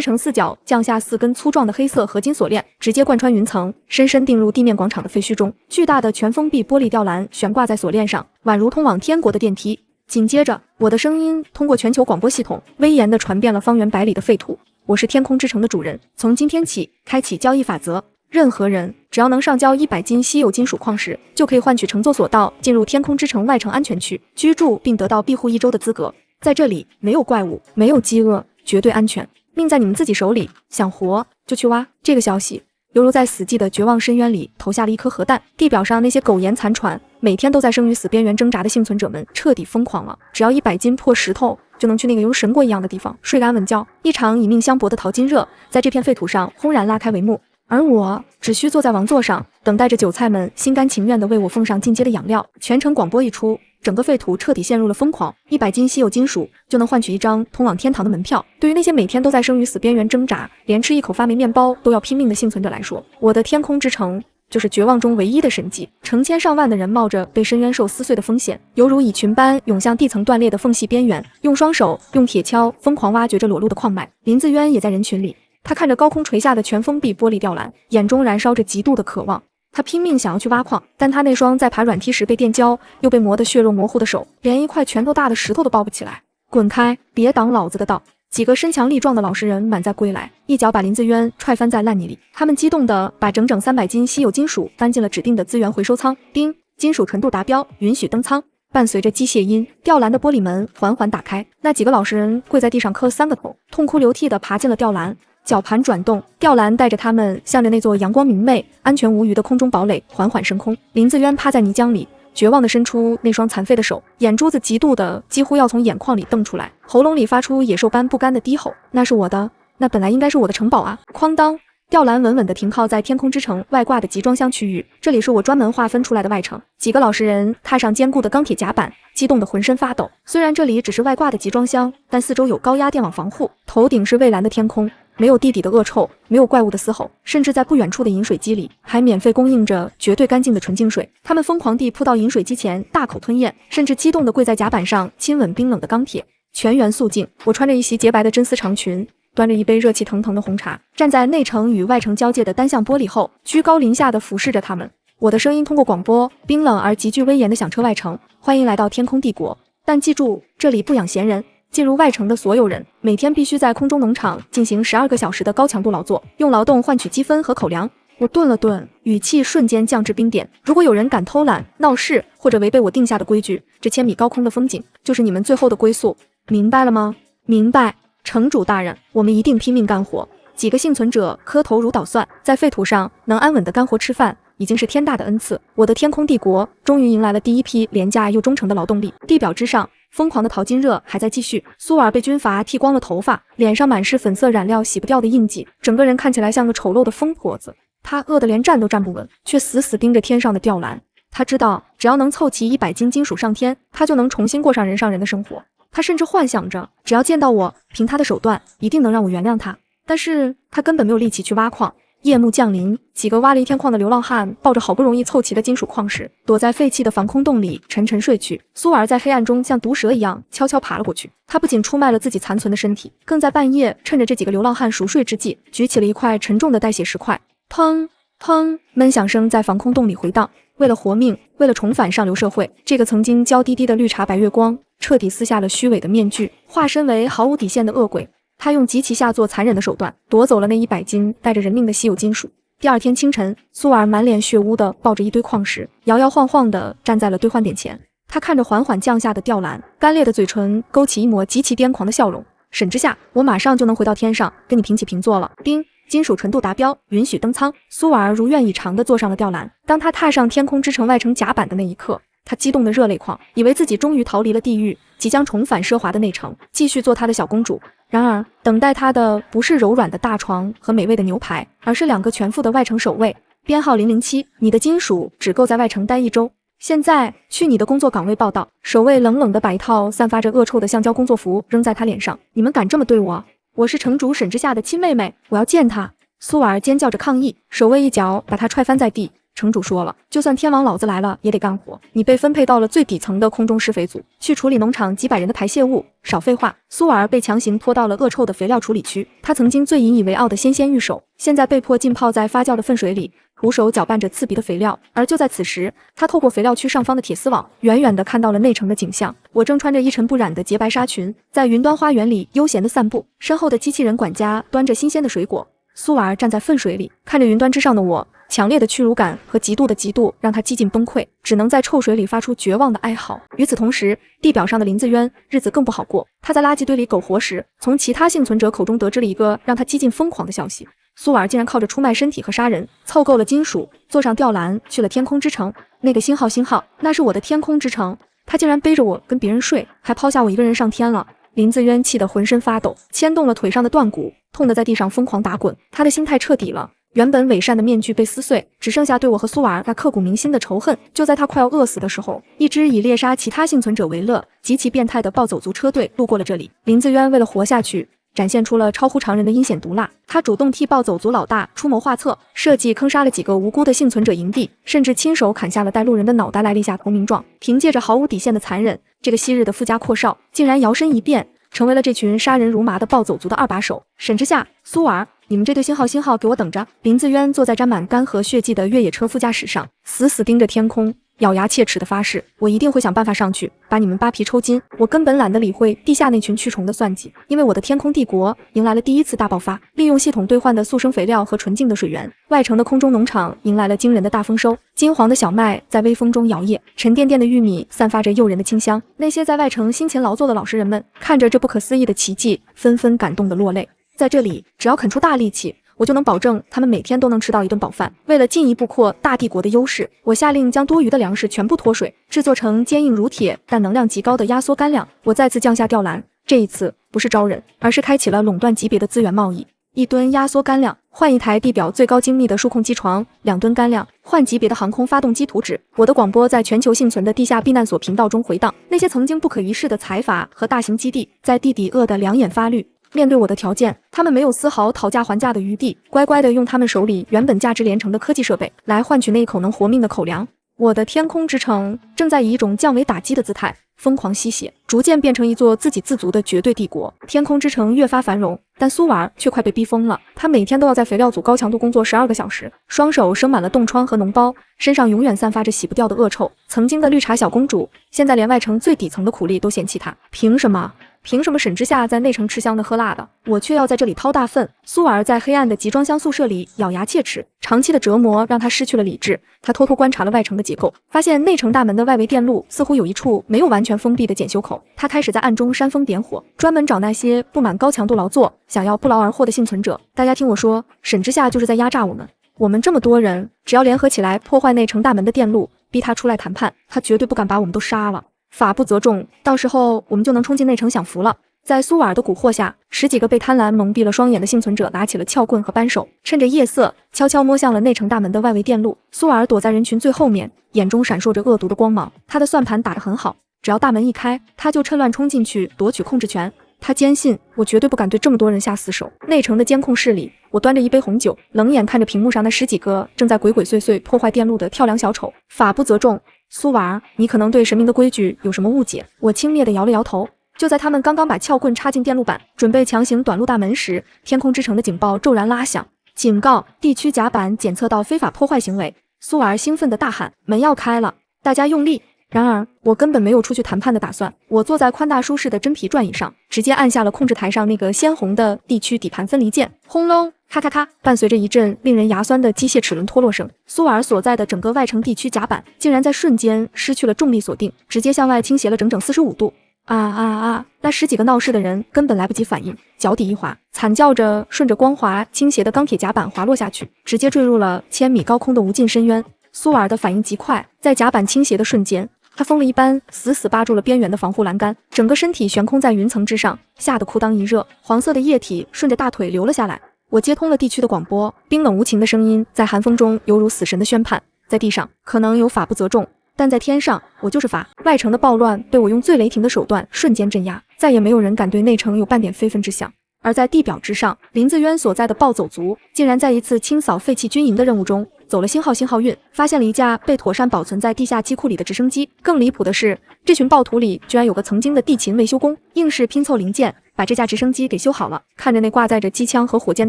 城四角降下4根粗壮的黑色合金锁链，直接贯穿云层，深深定入地面广场的废墟中。巨大的全封闭玻璃吊篮悬挂在锁链上，宛如通往天国的电梯。紧接着，我的声音通过全球广播系统威严地传遍了方圆百里的废土。我是天空之城的主人，从今天起开启交易法则，任何人只要能上交100斤稀有金属矿石，就可以换取乘坐索道进入天空之城外城安全区居住，并得到庇护1周的资格。在这里没有怪物，没有饥饿，绝对安全，命在你们自己手里，想活就去挖。这个消息犹如在死寂的绝望深渊里投下了一颗核弹，地表上那些苟延残喘，每天都在生与死边缘挣扎的幸存者们彻底疯狂了。只要100斤破石头，就能去那个犹如神国一样的地方睡个安稳觉。一场以命相搏的淘金热在这片废土上轰然拉开帷幕，而我只需坐在王座上，等待着韭菜们心甘情愿地为我奉上进阶的养料。全程广播一出，整个废土彻底陷入了疯狂。100斤稀有金属就能换取1张通往天堂的门票。对于那些每天都在生与死边缘挣扎，连吃一口发霉面包都要拼命的幸存者来说，我的天空之城就是绝望中唯一的神迹。成千上万的人冒着被深渊兽撕碎的风险，犹如蚁群般涌向地层断裂的缝隙边缘，用双手用铁锹疯狂挖掘着裸露的矿脉。林自渊也在人群里，他看着高空垂下的全封闭玻璃吊篮，眼中燃烧着极度的渴望。他拼命想要去挖矿，但他那双在爬软梯时被电焦又被磨得血肉模糊的手，连一块拳头大的石头都抱不起来。滚开，别挡老子的道！几个身强力壮的老实人满载归来，一脚把林自渊踹翻在烂泥里。他们激动地把整整300斤稀有金属搬进了指定的资源回收仓。叮，金属纯度达标，允许登仓。伴随着机械音，吊篮的玻璃门缓缓打开。那几个老实人跪在地上磕了3个头，痛哭流涕地爬进了吊篮。绞盘转动，吊篮带着他们向着那座阳光明媚、安全无虞的空中堡垒缓缓升空。林自渊趴在泥浆里，绝望地伸出那双残废的手，眼珠子极度的几乎要从眼眶里瞪出来，喉咙里发出野兽般不甘的低吼：“那是我的，那本来应该是我的城堡啊！”哐当，吊篮稳稳地停靠在天空之城外挂的集装箱区域，这里是我专门划分出来的外城。几个老实人踏上坚固的钢铁甲板，激动得浑身发抖。虽然这里只是外挂的集装箱，但四周有高压电网防护，头顶是蔚蓝的天空。没有地底的恶臭，没有怪物的嘶吼，甚至在不远处的饮水机里还免费供应着绝对干净的纯净水。他们疯狂地扑到饮水机前，大口吞咽，甚至激动地跪在甲板上亲吻冰冷的钢铁。全员肃静。我穿着一袭洁白的真丝长裙，端着一杯热气腾腾的红茶，站在内城与外城交界的单向玻璃后，居高临下地俯视着他们。我的声音通过广播冰冷而极具威严地响彻外城：欢迎来到天空帝国，但记住，这里不养闲人。进入外城的所有人每天必须在空中农场进行12个小时的高强度劳作，用劳动换取积分和口粮。我顿了顿，语气瞬间降至冰点。如果有人敢偷懒、闹事或者违背我定下的规矩，这1000米高空的风景就是你们最后的归宿，明白了吗？明白，城主大人，我们一定拼命干活。几个幸存者磕头如捣蒜，在废土上能安稳的干活吃饭已经是天大的恩赐。我的天空帝国终于迎来了第一批廉价又忠诚的劳动力。地表之上，疯狂的淘金热还在继续。苏尔被军阀剃光了头发，脸上满是粉色染料洗不掉的印记，整个人看起来像个丑陋的疯婆子。他饿得连站都站不稳，却死死盯着天上的吊篮。他知道，只要能凑齐100斤金属上天，他就能重新过上人上人的生活。他甚至幻想着，只要见到我，凭他的手段，一定能让我原谅他。但是他根本没有力气去挖矿。夜幕降临，几个挖了一天矿的流浪汉抱着好不容易凑齐的金属矿石，躲在废弃的防空洞里沉沉睡去。苏尔在黑暗中像毒蛇一样悄悄爬了过去，他不仅出卖了自己残存的身体，更在半夜趁着这几个流浪汉熟睡之际，举起了一块沉重的带血石块。砰砰，闷响声在防空洞里回荡。为了活命，为了重返上流社会，这个曾经娇滴滴的绿茶白月光彻底撕下了虚伪的面具，化身为毫无底线的恶鬼。他用极其下作残忍的手段夺走了那100斤带着人命的稀有金属。第二天清晨，苏尔满脸血污的抱着一堆矿石，摇摇晃晃的站在了兑换点前。他看着缓缓降下的吊篮，干裂的嘴唇勾起一抹极其癫狂的笑容。沈之夏，我马上就能回到天上，跟你平起平坐了。叮，金属纯度达标，允许登舱。苏尔如愿以偿的坐上了吊篮。当他踏上天空之城外城甲板的那一刻，他激动的热泪眶，以为自己终于逃离了地狱，即将重返奢华的内城，继续做他的小公主。然而，等待他的不是柔软的大床和美味的牛排，而是2个全副的外城守卫。编号007，你的金属只够在外城待1周。现在去你的工作岗位报到。守卫冷冷地把一套散发着恶臭的橡胶工作服扔在他脸上。你们敢这么对我？我是城主沈之夏的亲妹妹，我要见她。苏尔尖叫着抗议，守卫一脚把他踹翻在地。城主说了，就算天王老子来了也得干活。你被分配到了最底层的空中施肥组，去处理农场几百人的排泄物。少废话！苏尔被强行拖到了恶臭的肥料处理区。他曾经最引以为傲的纤纤玉手，现在被迫浸泡在发酵的粪水里，徒手搅拌着刺鼻的肥料。而就在此时，他透过肥料区上方的铁丝网，远远地看到了内城的景象。我正穿着一尘不染的洁白纱裙，在云端花园里悠闲地散步，身后的机器人管家端着新鲜的水果。苏尔站在粪水里，看着云端之上的我，强烈的屈辱感和极度的嫉妒让他几近崩溃，只能在臭水里发出绝望的哀嚎。与此同时，地表上的林子渊日子更不好过。他在垃圾堆里苟活时，从其他幸存者口中得知了一个让他几近疯狂的消息：苏尔竟然靠着出卖身体和杀人，凑够了金属，坐上吊篮去了天空之城。那个星号，那是我的天空之城。他竟然背着我跟别人睡，还抛下我一个人上天了。林子渊气得浑身发抖，牵动了腿上的断骨，痛得在地上疯狂打滚。他的心态彻底了，原本伪善的面具被撕碎，只剩下对我和苏尔那刻骨铭心的仇恨。就在他快要饿死的时候，一支以猎杀其他幸存者为乐、极其变态的暴走族车队路过了这里。林子渊为了活下去，展现出了超乎常人的阴险毒辣。他主动替暴走族老大出谋划策，设计坑杀了几个无辜的幸存者营地，甚至亲手砍下了带路人的脑袋来立下投名状。凭借着毫无底线的残忍，这个昔日的富家阔少竟然摇身一变，成为了这群杀人如麻的暴走族的二把手。沈之夏、苏尔，你们这对星号给我等着！林子渊坐在沾满干涸血迹的越野车副驾驶上，死死盯着天空，咬牙切齿的发誓，我一定会想办法上去，把你们扒皮抽筋。我根本懒得理会地下那群蛆虫的算计，因为我的天空帝国迎来了第一次大爆发。利用系统兑换的速生肥料和纯净的水源，外城的空中农场迎来了惊人的大丰收。金黄的小麦在微风中摇曳，沉甸甸的玉米散发着诱人的清香。那些在外城辛勤劳作的老实人们，看着这不可思议的奇迹，纷纷感动得落泪。在这里，只要肯出大力气，我就能保证他们每天都能吃到一顿饱饭。为了进一步扩大帝国的优势，我下令将多余的粮食全部脱水，制作成坚硬如铁但能量极高的压缩干粮。我再次降下吊篮，这一次不是招人，而是开启了垄断级别的资源贸易。1吨压缩干粮换一台地表最高精密的数控机床，2吨干粮换级别的航空发动机图纸。我的广播在全球幸存的地下避难所频道中回荡，那些曾经不可一世的财阀和大型基地在地底饿得两眼发绿。面对我的条件，他们没有丝毫讨价还价的余地，乖乖地用他们手里原本价值连城的科技设备来换取那一口能活命的口粮。我的天空之城正在以一种降维打击的姿态疯狂吸血，逐渐变成一座自给自足的绝对帝国。天空之城越发繁荣，但苏瓦尔却快被逼疯了。他每天都要在肥料组高强度工作12个小时，双手生满了冻疮和脓包，身上永远散发着洗不掉的恶臭。曾经的绿茶小公主，现在连外城最底层的苦力都嫌弃她。凭什么沈之夏在内城吃香的喝辣的，我却要在这里掏大粪？苏尔在黑暗的集装箱宿舍里咬牙切齿，长期的折磨让他失去了理智。他偷偷观察了外城的结构，发现内城大门的外围电路似乎有一处没有完全封闭的检修口。他开始在暗中煽风点火，专门找那些不满高强度劳作、想要不劳而获的幸存者。大家听我说，沈之夏就是在压榨我们。我们这么多人，只要联合起来破坏内城大门的电路，逼他出来谈判，他绝对不敢把我们都杀了。法不责众，到时候我们就能冲进内城享福了。在苏瓦尔的蛊惑下，10几个被贪婪蒙蔽了双眼的幸存者拿起了撬棍和扳手，趁着夜色悄悄摸向了内城大门的外围电路。苏瓦尔躲在人群最后面，眼中闪烁着恶毒的光芒。他的算盘打得很好，只要大门一开，他就趁乱冲进去夺取控制权。他坚信我绝对不敢对这么多人下死手。内城的监控室里，我端着一杯红酒，冷眼看着屏幕上那10几个正在鬼鬼祟祟破坏电路的跳梁小丑。法不责众，苏瓦尔，你可能对神明的规矩有什么误解？我轻蔑地摇了摇头。就在他们刚刚把撬棍插进电路板，准备强行短路大门时，天空之城的警报骤然拉响，警告：地区甲板检测到非法破坏行为。苏瓦尔兴奋地大喊：门要开了，大家用力！然而我根本没有出去谈判的打算，我坐在宽大舒适的真皮转椅上，直接按下了控制台上那个鲜红的地区底盘分离键。轰隆，咔咔咔，伴随着一阵令人牙酸的机械齿轮脱落声，苏瓦尔所在的整个外城地区甲板竟然在瞬间失去了重力锁定，直接向外倾斜了整整45度。那10几个闹事的人根本来不及反应，脚底一滑，惨叫着顺着光滑倾斜的钢铁甲板滑落下去，直接坠入了1000米高空的无尽深渊。苏瓦尔的反应极快，在甲板倾斜的瞬间，他疯了一般死死扒住了边缘的防护栏杆，整个身体悬空在云层之上，吓得裤裆一热，黄色的液体顺着大腿流了下来。我接通了地区的广播，冰冷无情的声音在寒风中犹如死神的宣判。在地上可能有法不责众，但在天上我就是法。外城的暴乱被我用最雷霆的手段瞬间镇压，再也没有人敢对内城有半点非分之想。而在地表之上，林子渊所在的暴走族竟然在一次清扫废弃军营的任务中走了星号运，发现了一架被妥善保存在地下机库里的直升机。更离谱的是，这群暴徒里居然有个曾经的地勤维修工，硬是拼凑零件把这架直升机给修好了。看着那挂载着机枪和火箭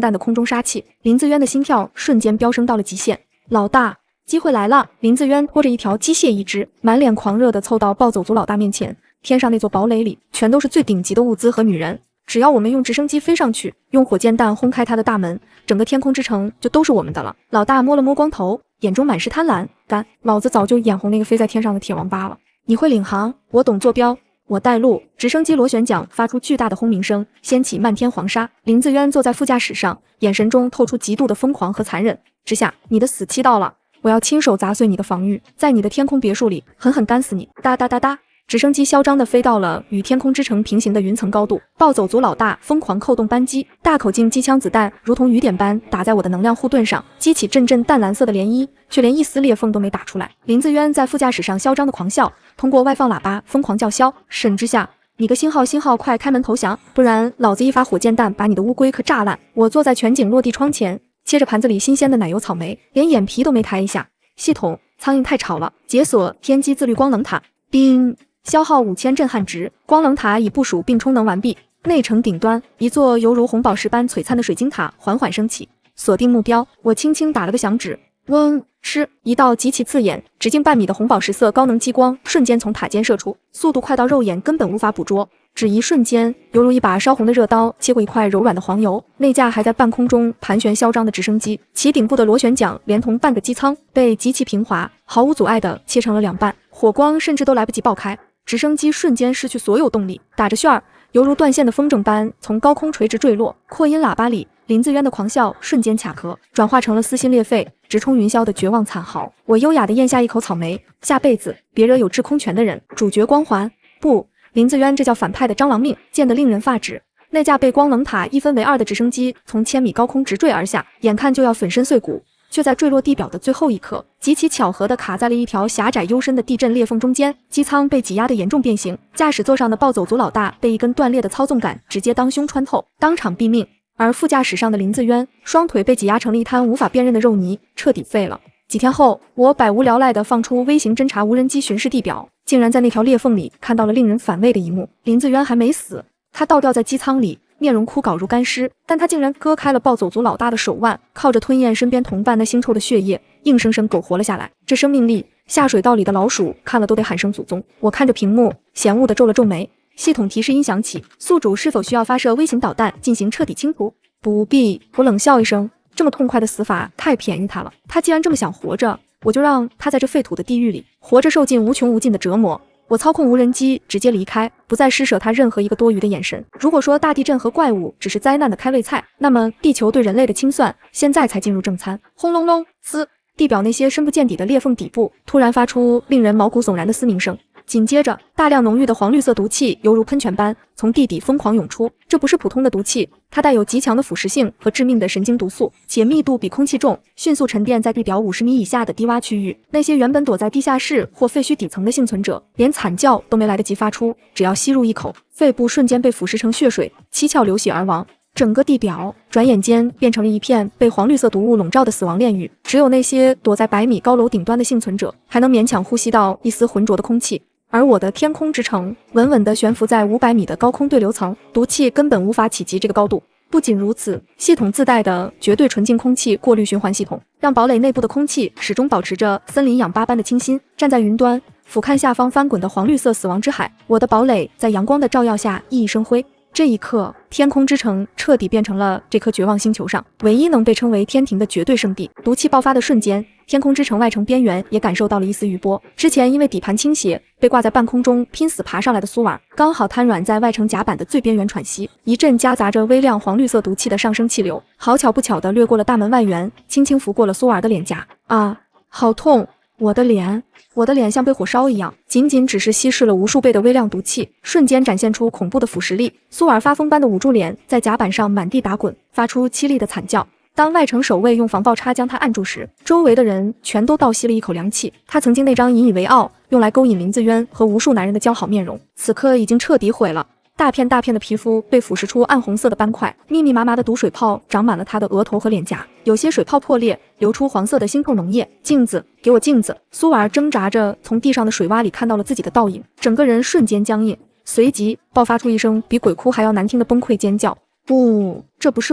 弹的空中杀器，林自渊的心跳瞬间飙升到了极限。老大，机会来了！林自渊拖着一条机械义肢，满脸狂热地凑到暴走族老大面前。天上那座堡垒里全都是最顶级的物资和女人，只要我们用直升机飞上去，用火箭弹轰开它的大门，整个天空之城就都是我们的了。老大摸了摸光头，眼中满是贪婪。干，老子早就眼红那个飞在天上的铁王八了。你会领航，我懂坐标，我带路。直升机螺旋桨发出巨大的轰鸣声，掀起漫天黄沙。林自渊坐在副驾驶上，眼神中透出极度的疯狂和残忍。之下，你的死期到了，我要亲手砸碎你的防御，在你的天空别墅里狠狠干死你！哒哒哒哒。直升机嚣张地飞到了与天空之城平行的云层高度，暴走族老大疯狂扣动扳机，大口径机枪子弹如同雨点般打在我的能量护盾上，激起阵阵淡蓝色的涟漪，却连一丝裂缝都没打出来。林自渊在副驾驶上嚣张地狂笑，通过外放喇叭疯狂叫嚣：沈之夏，你个星号快开门投降，不然老子一发火箭弹把你的乌龟壳炸烂！我坐在全景落地窗前，切着盘子里新鲜的奶油草莓，连眼皮都没抬一下。系统，苍蝇太吵了，解锁天机自律光能塔。冰。消耗5000震撼值，光能塔已部署并充能完毕。内城顶端，一座犹如红宝石般璀璨的水晶塔缓缓升起。锁定目标，我轻轻打了个响指，嗡，吃一道极其刺眼、直径半米的红宝石色高能激光瞬间从塔尖射出，速度快到肉眼根本无法捕捉。只一瞬间，犹如一把烧红的热刀切过一块柔软的黄油。那架还在半空中盘旋嚣张的直升机，其顶部的螺旋桨连同半个机舱被极其平滑、毫无阻碍地切成了两半，火光甚至都来不及爆开。直升机瞬间失去所有动力，打着旋儿，犹如断线的风筝般从高空垂直坠落。扩音喇叭里，林自渊的狂笑瞬间卡壳，转化成了撕心裂肺、直冲云霄的绝望惨嚎。我优雅地咽下一口草莓，下辈子别惹有制空权的人。主角光环，不，林自渊这叫反派的蟑螂命，贱得令人发指。那架被光能塔一分为二的直升机从1000米高空直坠而下，眼看就要粉身碎骨。却在坠落地表的最后一刻，极其巧合地卡在了一条狭窄幽深的地震裂缝中间，机舱被挤压得严重变形，驾驶座上的暴走族老大被一根断裂的操纵杆直接当胸穿透，当场毙命。而副驾驶上的林自渊，双腿被挤压成了一滩无法辨认的肉泥，彻底废了。几天后，我百无聊赖地放出微型侦察无人机巡视地表，竟然在那条裂缝里看到了令人反胃的一幕：林自渊还没死，他倒吊在机舱里，面容枯槁如干尸，但他竟然割开了暴走族老大的手腕，靠着吞咽身边同伴那腥臭的血液，硬生生苟活了下来。这生命力，下水道里的老鼠看了都得喊声祖宗。我看着屏幕，嫌恶地皱了皱眉。系统提示音响起，宿主是否需要发射微型导弹进行彻底清除？不必。我冷笑一声，这么痛快的死法太便宜他了。他既然这么想活着，我就让他在这废土的地狱里活着受尽无穷无尽的折磨。我操控无人机直接离开，不再施舍他任何一个多余的眼神。如果说大地震和怪物只是灾难的开胃菜，那么地球对人类的清算现在才进入正餐。轰隆隆，嘶！地表那些深不见底的裂缝底部突然发出令人毛骨悚然的嘶鸣声，紧接着大量浓郁的黄绿色毒气犹如喷泉般从地底疯狂涌出。这不是普通的毒气，它带有极强的腐蚀性和致命的神经毒素，且密度比空气重，迅速沉淀在地表50米以下的低洼区域。那些原本躲在地下室或废墟底层的幸存者，连惨叫都没来得及发出，只要吸入一口，肺部瞬间被腐蚀成血水，七窍流血而亡。整个地表转眼间变成了一片被黄绿色毒雾笼罩的死亡炼狱，只有那些躲在100米高楼顶端的幸存者还能勉强呼吸到一丝浑浊的空气。而我的天空之城稳稳地悬浮在500米的高空对流层，毒气根本无法企及这个高度。不仅如此，系统自带的绝对纯净空气过滤循环系统，让堡垒内部的空气始终保持着森林氧吧般的清新。站在云端，俯瞰下方翻滚的黄绿色死亡之海，我的堡垒在阳光的照耀下熠熠生辉。这一刻，天空之城彻底变成了这颗绝望星球上唯一能被称为天庭的绝对圣地。毒气爆发的瞬间，天空之城外层边缘也感受到了一丝余波。之前因为底盘倾斜，被挂在半空中拼死爬上来的苏瓦，刚好瘫软在外层甲板的最边缘喘息。一阵夹杂着微量黄绿色毒气的上升气流，好巧不巧地掠过了大门外缘，轻轻拂过了苏瓦的脸颊。啊，好痛！我的脸像被火烧一样，仅只是稀释了无数倍的微量毒气，瞬间展现出恐怖的腐蚀力。苏尔发疯般的捂住脸，在甲板上满地打滚，发出凄厉的惨叫。当外城守卫用防爆叉将他按住时，周围的人全都倒吸了一口凉气。他曾经那张引以为傲、用来勾引林自渊和无数男人的姣好面容，此刻已经彻底毁了。大片大片的皮肤被腐蚀出暗红色的斑块，密密麻麻的毒水泡长满了他的额头和脸颊，有些水泡破裂，流出黄色的腥臭脓液。镜子，给我镜子！苏尔挣扎着从地上的水洼里看到了自己的倒影，整个人瞬间僵硬，随即爆发出一声比鬼哭还要难听的崩溃尖叫。不，这不是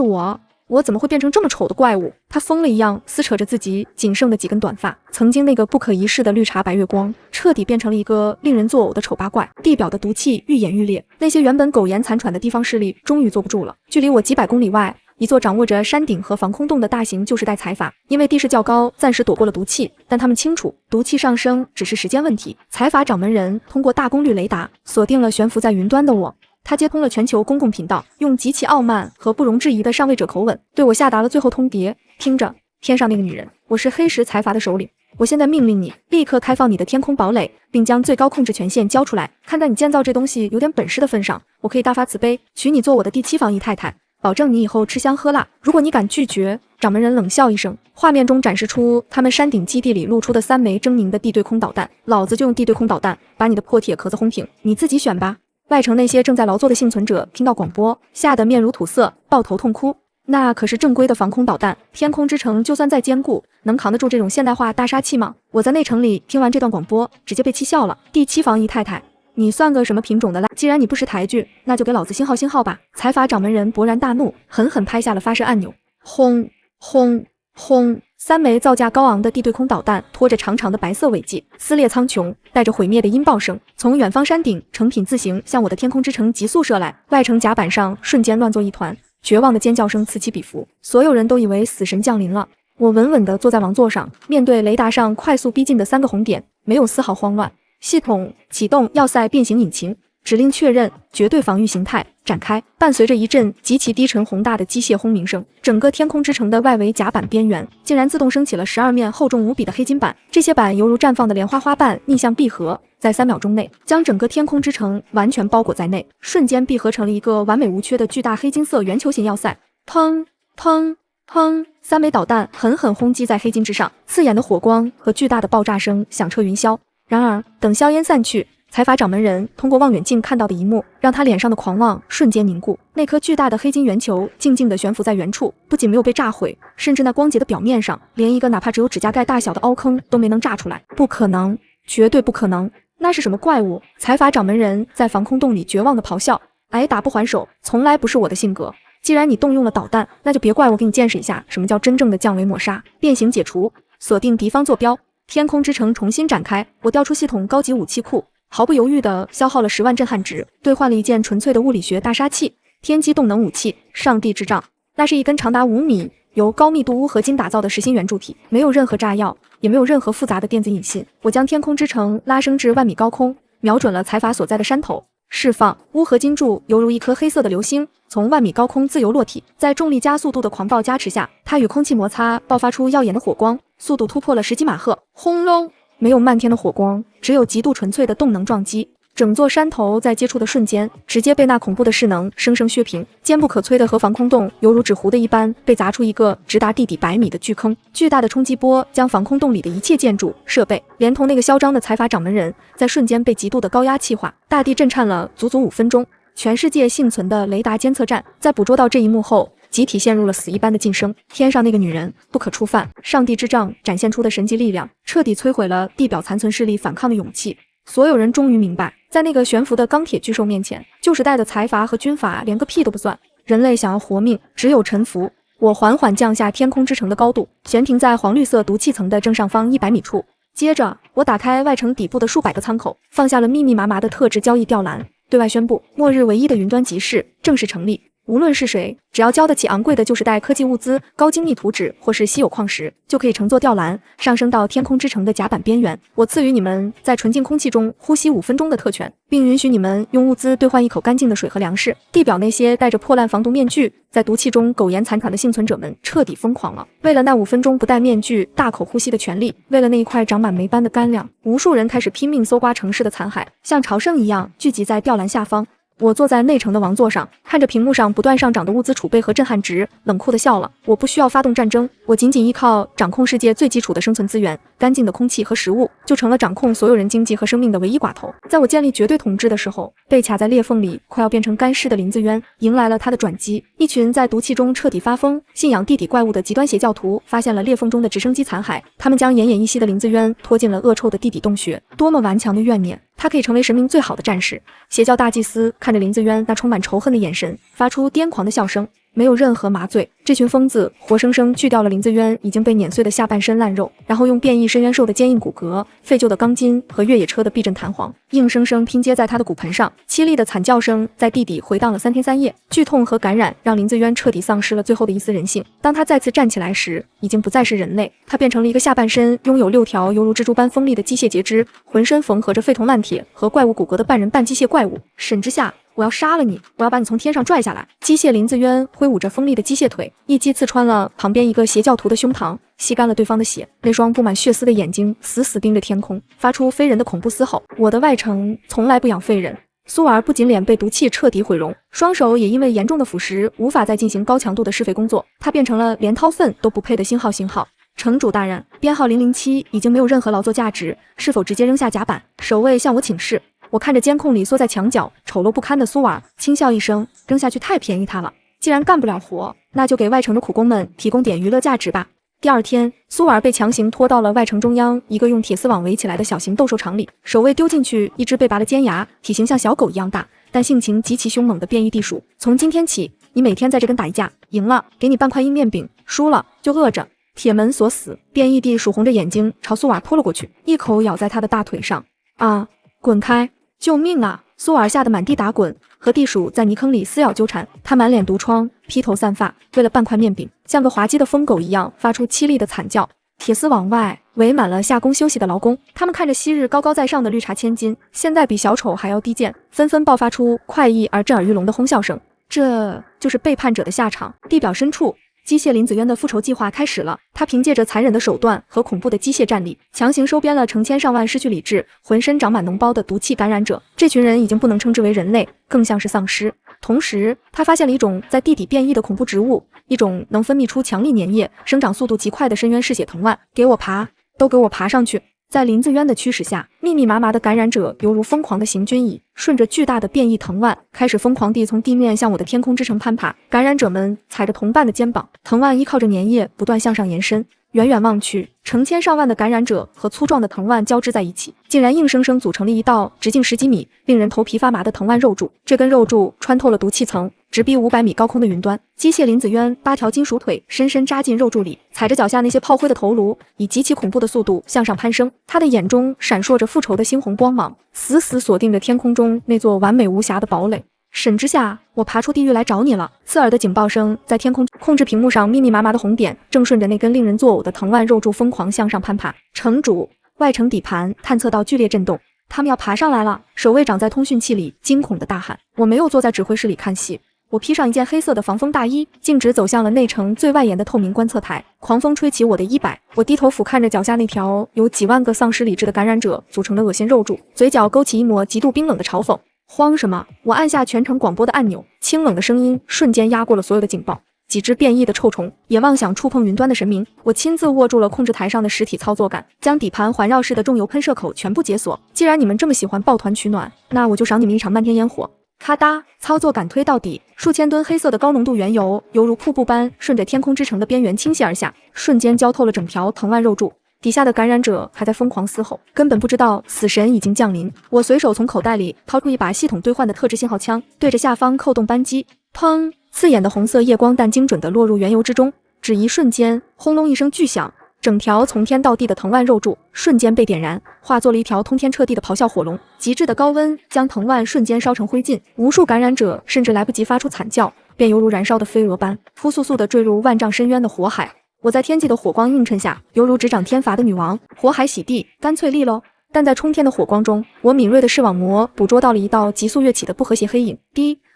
我怎么会变成这么丑的怪物？他疯了一样撕扯着自己仅剩的几根短发，曾经那个不可一世的绿茶白月光，彻底变成了一个令人作呕的丑八怪。地表的毒气愈演愈烈，那些原本苟延残喘的地方势力终于坐不住了。距离我几百公里外，一座掌握着山顶和防空洞的大型旧时代财阀，因为地势较高，暂时躲过了毒气，但他们清楚，毒气上升只是时间问题。财阀掌门人通过大功率雷达锁定了悬浮在云端的我。他接通了全球公共频道，用极其傲慢和不容置疑的上位者口吻对我下达了最后通牒：听着，天上那个女人，我是黑石财阀的首领，我现在命令你立刻开放你的天空堡垒，并将最高控制权限交出来。看在你建造这东西有点本事的份上，我可以大发慈悲，娶你做我的第7防疫太太，保证你以后吃香喝辣。如果你敢拒绝，掌门人冷笑一声，画面中展示出他们山顶基地里露出的3枚狰狞的地对空导弹，老子就用地对空导弹把你的破铁壳子轰平，你自己选吧。外城那些正在劳作的幸存者听到广播，吓得面如土色，抱头痛哭。那可是正规的防空导弹，天空之城就算再坚固，能扛得住这种现代化大杀器吗？我在内城里听完这段广播，直接被气笑了。第7防疫太太，你算个什么品种的啦？既然你不识抬举，那就给老子星号吧！财阀掌门人勃然大怒，狠狠拍下了发射按钮。轰轰轰！3枚造价高昂的地对空导弹拖着长长的白色尾迹，撕裂苍穹，带着毁灭的音爆声，从远方山顶成品字形向我的天空之城急速射来。外城甲板上瞬间乱作一团，绝望的尖叫声此起彼伏，所有人都以为死神降临了。我稳稳地坐在王座上，面对雷达上快速逼近的3个红点，没有丝毫慌乱。系统启动要塞变形引擎，指令确认，绝对防御形态展开。伴随着一阵极其低沉宏大的机械轰鸣声，整个天空之城的外围甲板边缘竟然自动升起了12面厚重无比的黑金板，这些板犹如绽放的莲花花瓣逆向闭合，在3秒钟内将整个天空之城完全包裹在内，瞬间闭合成了一个完美无缺的巨大黑金色圆球形要塞。砰砰砰！3枚导弹狠狠轰击在黑金之上，刺眼的火光和巨大的爆炸声响彻云霄。然而，等硝烟散去，财阀掌门人通过望远镜看到的一幕，让他脸上的狂妄瞬间凝固。那颗巨大的黑金圆球静静地悬浮在原处，不仅没有被炸毁，甚至那光洁的表面上，连一个哪怕只有指甲盖大小的凹坑都没能炸出来。不可能，绝对不可能！那是什么怪物？财阀掌门人在防空洞里绝望地咆哮。挨打不还手，从来不是我的性格。既然你动用了导弹，那就别怪我给你见识一下什么叫真正的降维抹杀。变形解除，锁定敌方坐标。天空之城重新展开，我调出系统高级武器库，毫不犹豫地消耗了10万震撼值，兑换了一件纯粹的物理学大杀器——天机动能武器上帝之杖。那是一根长达5米、由高密度钨合金打造的实心圆柱体，没有任何炸药，也没有任何复杂的电子引信。我将天空之城拉升至万米高空，瞄准了财阀所在的山头，释放钨合金柱，犹如一颗黑色的流星，从万米高空自由落体。在重力加速度的狂暴加持下，它与空气摩擦，爆发出耀眼的火光，速度突破了10几马赫。轰隆！没有漫天的火光，只有极度纯粹的动能撞击。整座山头在接触的瞬间，直接被那恐怖的势能生生削平。坚不可摧的核防空洞犹如纸糊的一般，被砸出一个直达地底100米的巨坑。巨大的冲击波将防空洞里的一切建筑设备，连同那个嚣张的财阀掌门人，在瞬间被极度的高压气化。大地震颤了足足5分钟。全世界幸存的雷达监测站在捕捉到这一幕后，集体陷入了死一般的晋升。天上那个女人不可触犯，上帝之杖展现出的神级力量，彻底摧毁了地表残存势力反抗的勇气。所有人终于明白，在那个悬浮的钢铁巨兽面前，旧时代的财阀和军阀连个屁都不算。人类想要活命，只有臣服。我缓缓降下天空之城的高度，悬停在黄绿色毒气层的正上方100米处。接着，我打开外城底部的数百个舱口，放下了密密麻麻的特制交易吊篮，对外宣布，末日唯一的云端集市正式成立。无论是谁，只要交得起昂贵的旧时代科技物资、高精密图纸或是稀有矿石，就可以乘坐吊篮上升到天空之城的甲板边缘。我赐予你们在纯净空气中呼吸5分钟的特权，并允许你们用物资兑换一口干净的水和粮食。地表那些戴着破烂防毒面具，在毒气中苟延残喘的幸存者们彻底疯狂了。为了那5分钟不戴面具、大口呼吸的权利，为了那一块长满霉斑的干粮，无数人开始拼命搜刮城市的残骸，像朝圣一样聚集在吊篮下方。我坐在内城的王座上，看着屏幕上不断上涨的物资储备和震撼值，冷酷地笑了。我不需要发动战争，我仅仅依靠掌控世界最基础的生存资源，干净的空气和食物，就成了掌控所有人经济和生命的唯一寡头。在我建立绝对统治的时候，被卡在裂缝里快要变成干尸的林子渊迎来了他的转机。一群在毒气中彻底发疯、信仰地底怪物的极端邪教徒发现了裂缝中的直升机残骸，他们将奄奄一息的林子渊拖进了恶臭的地底洞穴。多么顽强的怨念！他可以成为神明最好的战士。邪教大祭司看着林子渊那充满仇恨的眼神，发出癫狂的笑声。没有任何麻醉，这群疯子活生生锯掉了林子渊已经被碾碎的下半身烂肉，然后用变异深渊兽的坚硬骨骼、废旧的钢筋和越野车的避震弹簧，硬生生拼接在他的骨盆上。凄厉的惨叫声在地底回荡了3天3夜，剧痛和感染让林子渊彻底丧失了最后的一丝人性。当他再次站起来时，已经不再是人类，他变成了一个下半身拥有6条犹如蜘蛛般锋利的机械截肢，浑身缝合着废铜烂铁和怪物骨骼的半人半机械怪物。沈之夏，我要杀了你！我要把你从天上拽下来！机械林子渊挥舞着锋利的机械腿，一击刺穿了旁边一个邪教徒的胸膛，吸干了对方的血。那双布满血丝的眼睛死死盯着天空，发出非人的恐怖嘶吼。我的外城从来不养废人。苏尔不仅脸被毒气彻底毁容，双手也因为严重的腐蚀无法再进行高强度的施肥工作，他变成了连掏粪都不配的星号。城主大人，编号007已经没有任何劳作价值，是否直接扔下甲板？守卫向我请示。我看着监控里缩在墙角丑陋不堪的苏尔，轻笑一声，扔下去太便宜他了。既然干不了活，那就给外城的苦工们提供点娱乐价值吧。第二天，苏尔被强行拖到了外城中央一个用铁丝网围起来的小型斗兽场里，守卫丢进去一只被拔了尖牙、体型像小狗一样大，但性情极其凶猛的变异地鼠。从今天起，你每天在这跟打一架，赢了给你半块硬面饼，输了就饿着。铁门锁死，变异地鼠红着眼睛朝苏尔扑了过去，一口咬在他的大腿上。啊！滚开！救命啊！苏尔吓得满地打滚，和地鼠在泥坑里撕咬纠缠。他满脸毒疮，披头散发，为了半块面饼，像个滑稽的疯狗一样发出凄厉的惨叫。铁丝网外围满了下工休息的劳工，他们看着昔日高高在上的绿茶千金，现在比小丑还要低贱，纷纷爆发出快意而震耳欲聋的哄笑声。这就是背叛者的下场。地表深处，机械林子渊的复仇计划开始了。他凭借着残忍的手段和恐怖的机械战力，强行收编了成千上万失去理智、浑身长满脓包的毒气感染者。这群人已经不能称之为人类，更像是丧尸。同时，他发现了一种在地底变异的恐怖植物，一种能分泌出强力粘液、生长速度极快的深渊嗜血藤蔓。给我爬，都给我爬上去！在林子渊的驱使下，密密麻麻的感染者犹如疯狂的行军蚁，顺着巨大的变异藤蔓开始疯狂地从地面向我的天空之城攀爬。感染者们踩着同伴的肩膀，藤蔓依靠着粘液不断向上延伸。远远望去，成千上万的感染者和粗壮的藤蔓交织在一起，竟然硬生生组成了一道直径10几米、令人头皮发麻的藤蔓肉柱。这根肉柱穿透了毒气层，直逼500米高空的云端。机械林子渊8条金属腿深深扎进肉柱里，踩着脚下那些炮灰的头颅，以极其恐怖的速度向上攀升。他的眼中闪烁着复仇的猩红光芒，死死锁定着天空中那座完美无瑕的堡垒。沈之夏，我爬出地狱来找你了！刺耳的警报声在天空控制屏幕上密密麻麻的红点，正顺着那根令人作呕的藤蔓肉柱疯狂向上攀爬。城主，外城底盘探测到剧烈震动，他们要爬上来了！守卫长在通讯器里惊恐的大喊。我没有坐在指挥室里看戏，我披上一件黑色的防风大衣，径直走向了内城最外沿的透明观测台。狂风吹起我的衣摆，我低头俯瞰着脚下那条由几万个丧失理智的感染者组成的恶心肉柱，嘴角勾起一抹极度冰冷的嘲讽。慌什么？我按下全程广播的按钮，清冷的声音瞬间压过了所有的警报。几只变异的臭虫也妄想触碰云端的神明。我亲自握住了控制台上的实体操作杆，将底盘环绕式的重油喷射口全部解锁。既然你们这么喜欢抱团取暖，那我就赏你们一场漫天烟火。咔嗒，操作杆推到底，数千吨黑色的高浓度原油犹如瀑布般顺着天空之城的边缘倾泻而下，瞬间浇透了整条藤蔓肉柱。底下的感染者还在疯狂嘶吼，根本不知道死神已经降临。我随手从口袋里掏出一把系统兑换的特制信号枪，对着下方扣动扳机，砰！刺眼的红色夜光弹精准地落入原油之中，只一瞬间，轰隆一声巨响，整条从天到地的藤蔓肉柱瞬间被点燃，化作了一条通天彻地的咆哮火龙。极致的高温将藤蔓瞬间烧成灰烬，无数感染者甚至来不及发出惨叫，便犹如燃烧的飞蛾般扑簌簌地坠入万丈深渊的火海。我在天际的火光映衬下，犹如执掌天罚的女王，火海洗地，干脆利落。但在冲天的火光中，我敏锐的视网膜捕捉到了一道急速跃起的不和谐黑影。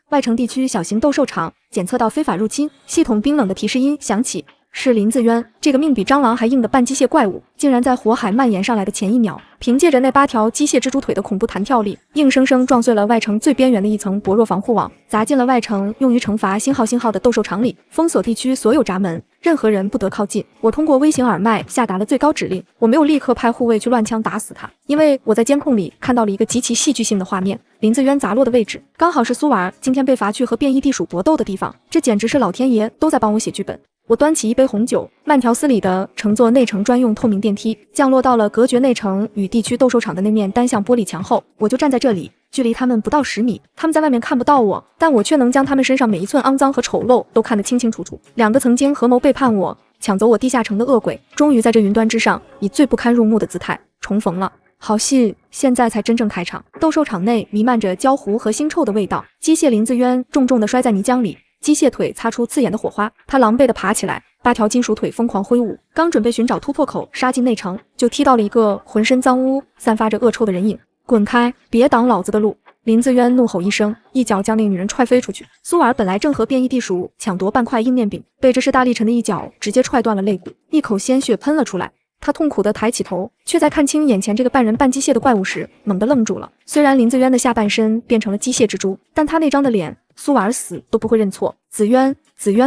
外城地区小型斗兽场检测到非法入侵，系统冰冷的提示音响起。是林子渊，这个命比蟑螂还硬的半机械怪物，竟然在火海蔓延上来的前一秒，凭借着那8条机械蜘蛛腿的恐怖弹跳力，硬生生撞碎了外城最边缘的一层薄弱防护网，砸进了外城用于惩罚星号的斗兽场里，封锁地区所有闸门，任何人不得靠近。我通过微型耳麦下达了最高指令，我没有立刻派护卫去乱枪打死他，因为我在监控里看到了一个极其戏剧性的画面，林子渊砸落的位置刚好是苏婉今天被罚去和变异地鼠搏斗的地方，这简直是老天爷都在帮我写剧本。我端起一杯红酒，慢条斯理地乘坐内城专用透明电梯，降落到了隔绝内城与地区斗兽场的那面单向玻璃墙后，我就站在这里，距离他们不到10米，他们在外面看不到我，但我却能将他们身上每一寸肮脏和丑陋都看得清清楚楚。2个曾经合谋背叛我、抢走我地下城的恶鬼，终于在这云端之上，以最不堪入目的姿态重逢了。好戏现在才真正开场。斗兽场内弥漫着焦糊和腥臭的味道，机械林子渊重重地摔在泥浆里，机械腿擦出刺眼的火花，他狼狈地爬起来，8条金属腿疯狂挥舞，刚准备寻找突破口杀进内城，就踢到了一个浑身脏污、散发着恶臭的人影。滚开，别挡老子的路！林子渊怒吼一声，一脚将那个女人踹飞出去。苏尔本来正和变异地鼠抢夺半块硬面饼，被这势大力沉的一脚直接踹断了肋骨，一口鲜血喷了出来。他痛苦地抬起头，却在看清眼前这个半人半机械的怪物时，猛地愣住了。虽然林子渊的下半身变成了机械蜘蛛，但他那张的脸，苏婉死都不会认错。子渊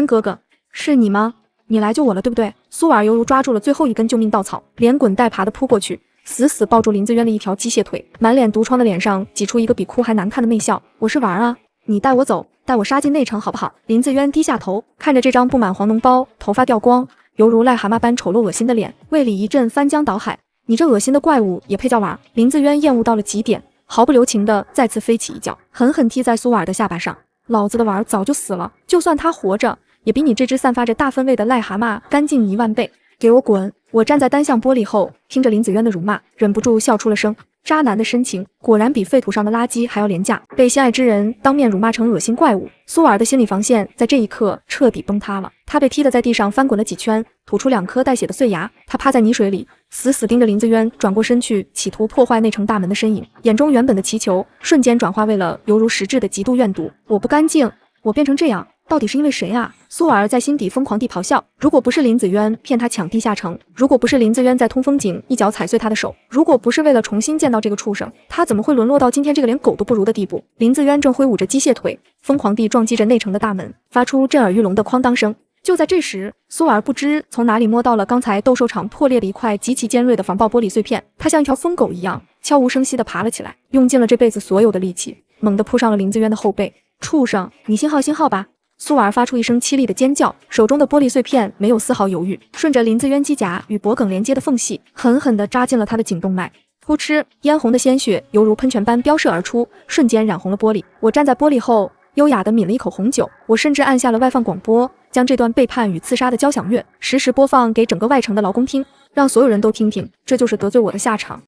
哥哥，是你吗？你来救我了，对不对？苏婉犹如抓住了最后一根救命稻草，连滚带爬地扑过去，死死抱住林子渊的一条机械腿，满脸毒疮的脸上挤出一个比哭还难看的媚笑。我是婉啊，你带我走，带我杀进内城好不好？林子渊低下头，看着这张布满黄脓包、头发掉光、犹如癞蛤蟆般丑陋恶心的脸，胃里一阵翻江倒海。你这恶心的怪物也配叫婉？林子渊厌恶到了极点，毫不留情地再次飞起一脚，狠狠踢在苏婉的下巴上。老子的婉早就死了，就算他活着，也比你这只散发着大粪味的癞蛤蟆干净10000倍。给我滚！我站在单向玻璃后，听着林子渊的辱骂，忍不住笑出了声。渣男的深情果然比废土上的垃圾还要廉价，被心爱之人当面辱骂成恶心怪物，苏尔的心理防线在这一刻彻底崩塌了。他被踢得在地上翻滚了几圈，吐出2颗带血的碎牙。他趴在泥水里，死死盯着林子渊转过身去企图破坏内城大门的身影，眼中原本的祈求瞬间转化为了犹如实质的极度怨毒。我不干净，我变成这样到底是因为谁啊？苏尔在心底疯狂地咆哮，如果不是林子渊骗他抢地下城，如果不是林子渊在通风井一脚踩碎他的手，如果不是为了重新见到这个畜生，他怎么会沦落到今天这个连狗都不如的地步？林子渊正挥舞着机械腿，疯狂地撞击着内城的大门，发出震耳欲聋的哐当声。就在这时，苏尔不知从哪里摸到了刚才斗兽场破裂的一块极其尖锐的防爆玻璃碎片，他像一条疯狗一样悄无声息地爬了起来，用尽了这辈子所有的力气，猛地扑上了林子渊的后背。畜生，你信号吧！苏尔发出一声凄厉的尖叫，手中的玻璃碎片没有丝毫犹豫，顺着林子渊机甲与脖颈连接的缝隙，狠狠地扎进了他的颈动脉。噗嗤，嫣红的鲜血犹如喷泉般飙射而出，瞬间染红了玻璃。我站在玻璃后，优雅地抿了一口红酒。我甚至按下了外放广播，将这段背叛与刺杀的交响乐实时播放给整个外城的劳工听，让所有人都听听，这就是得罪我的下场。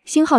星号，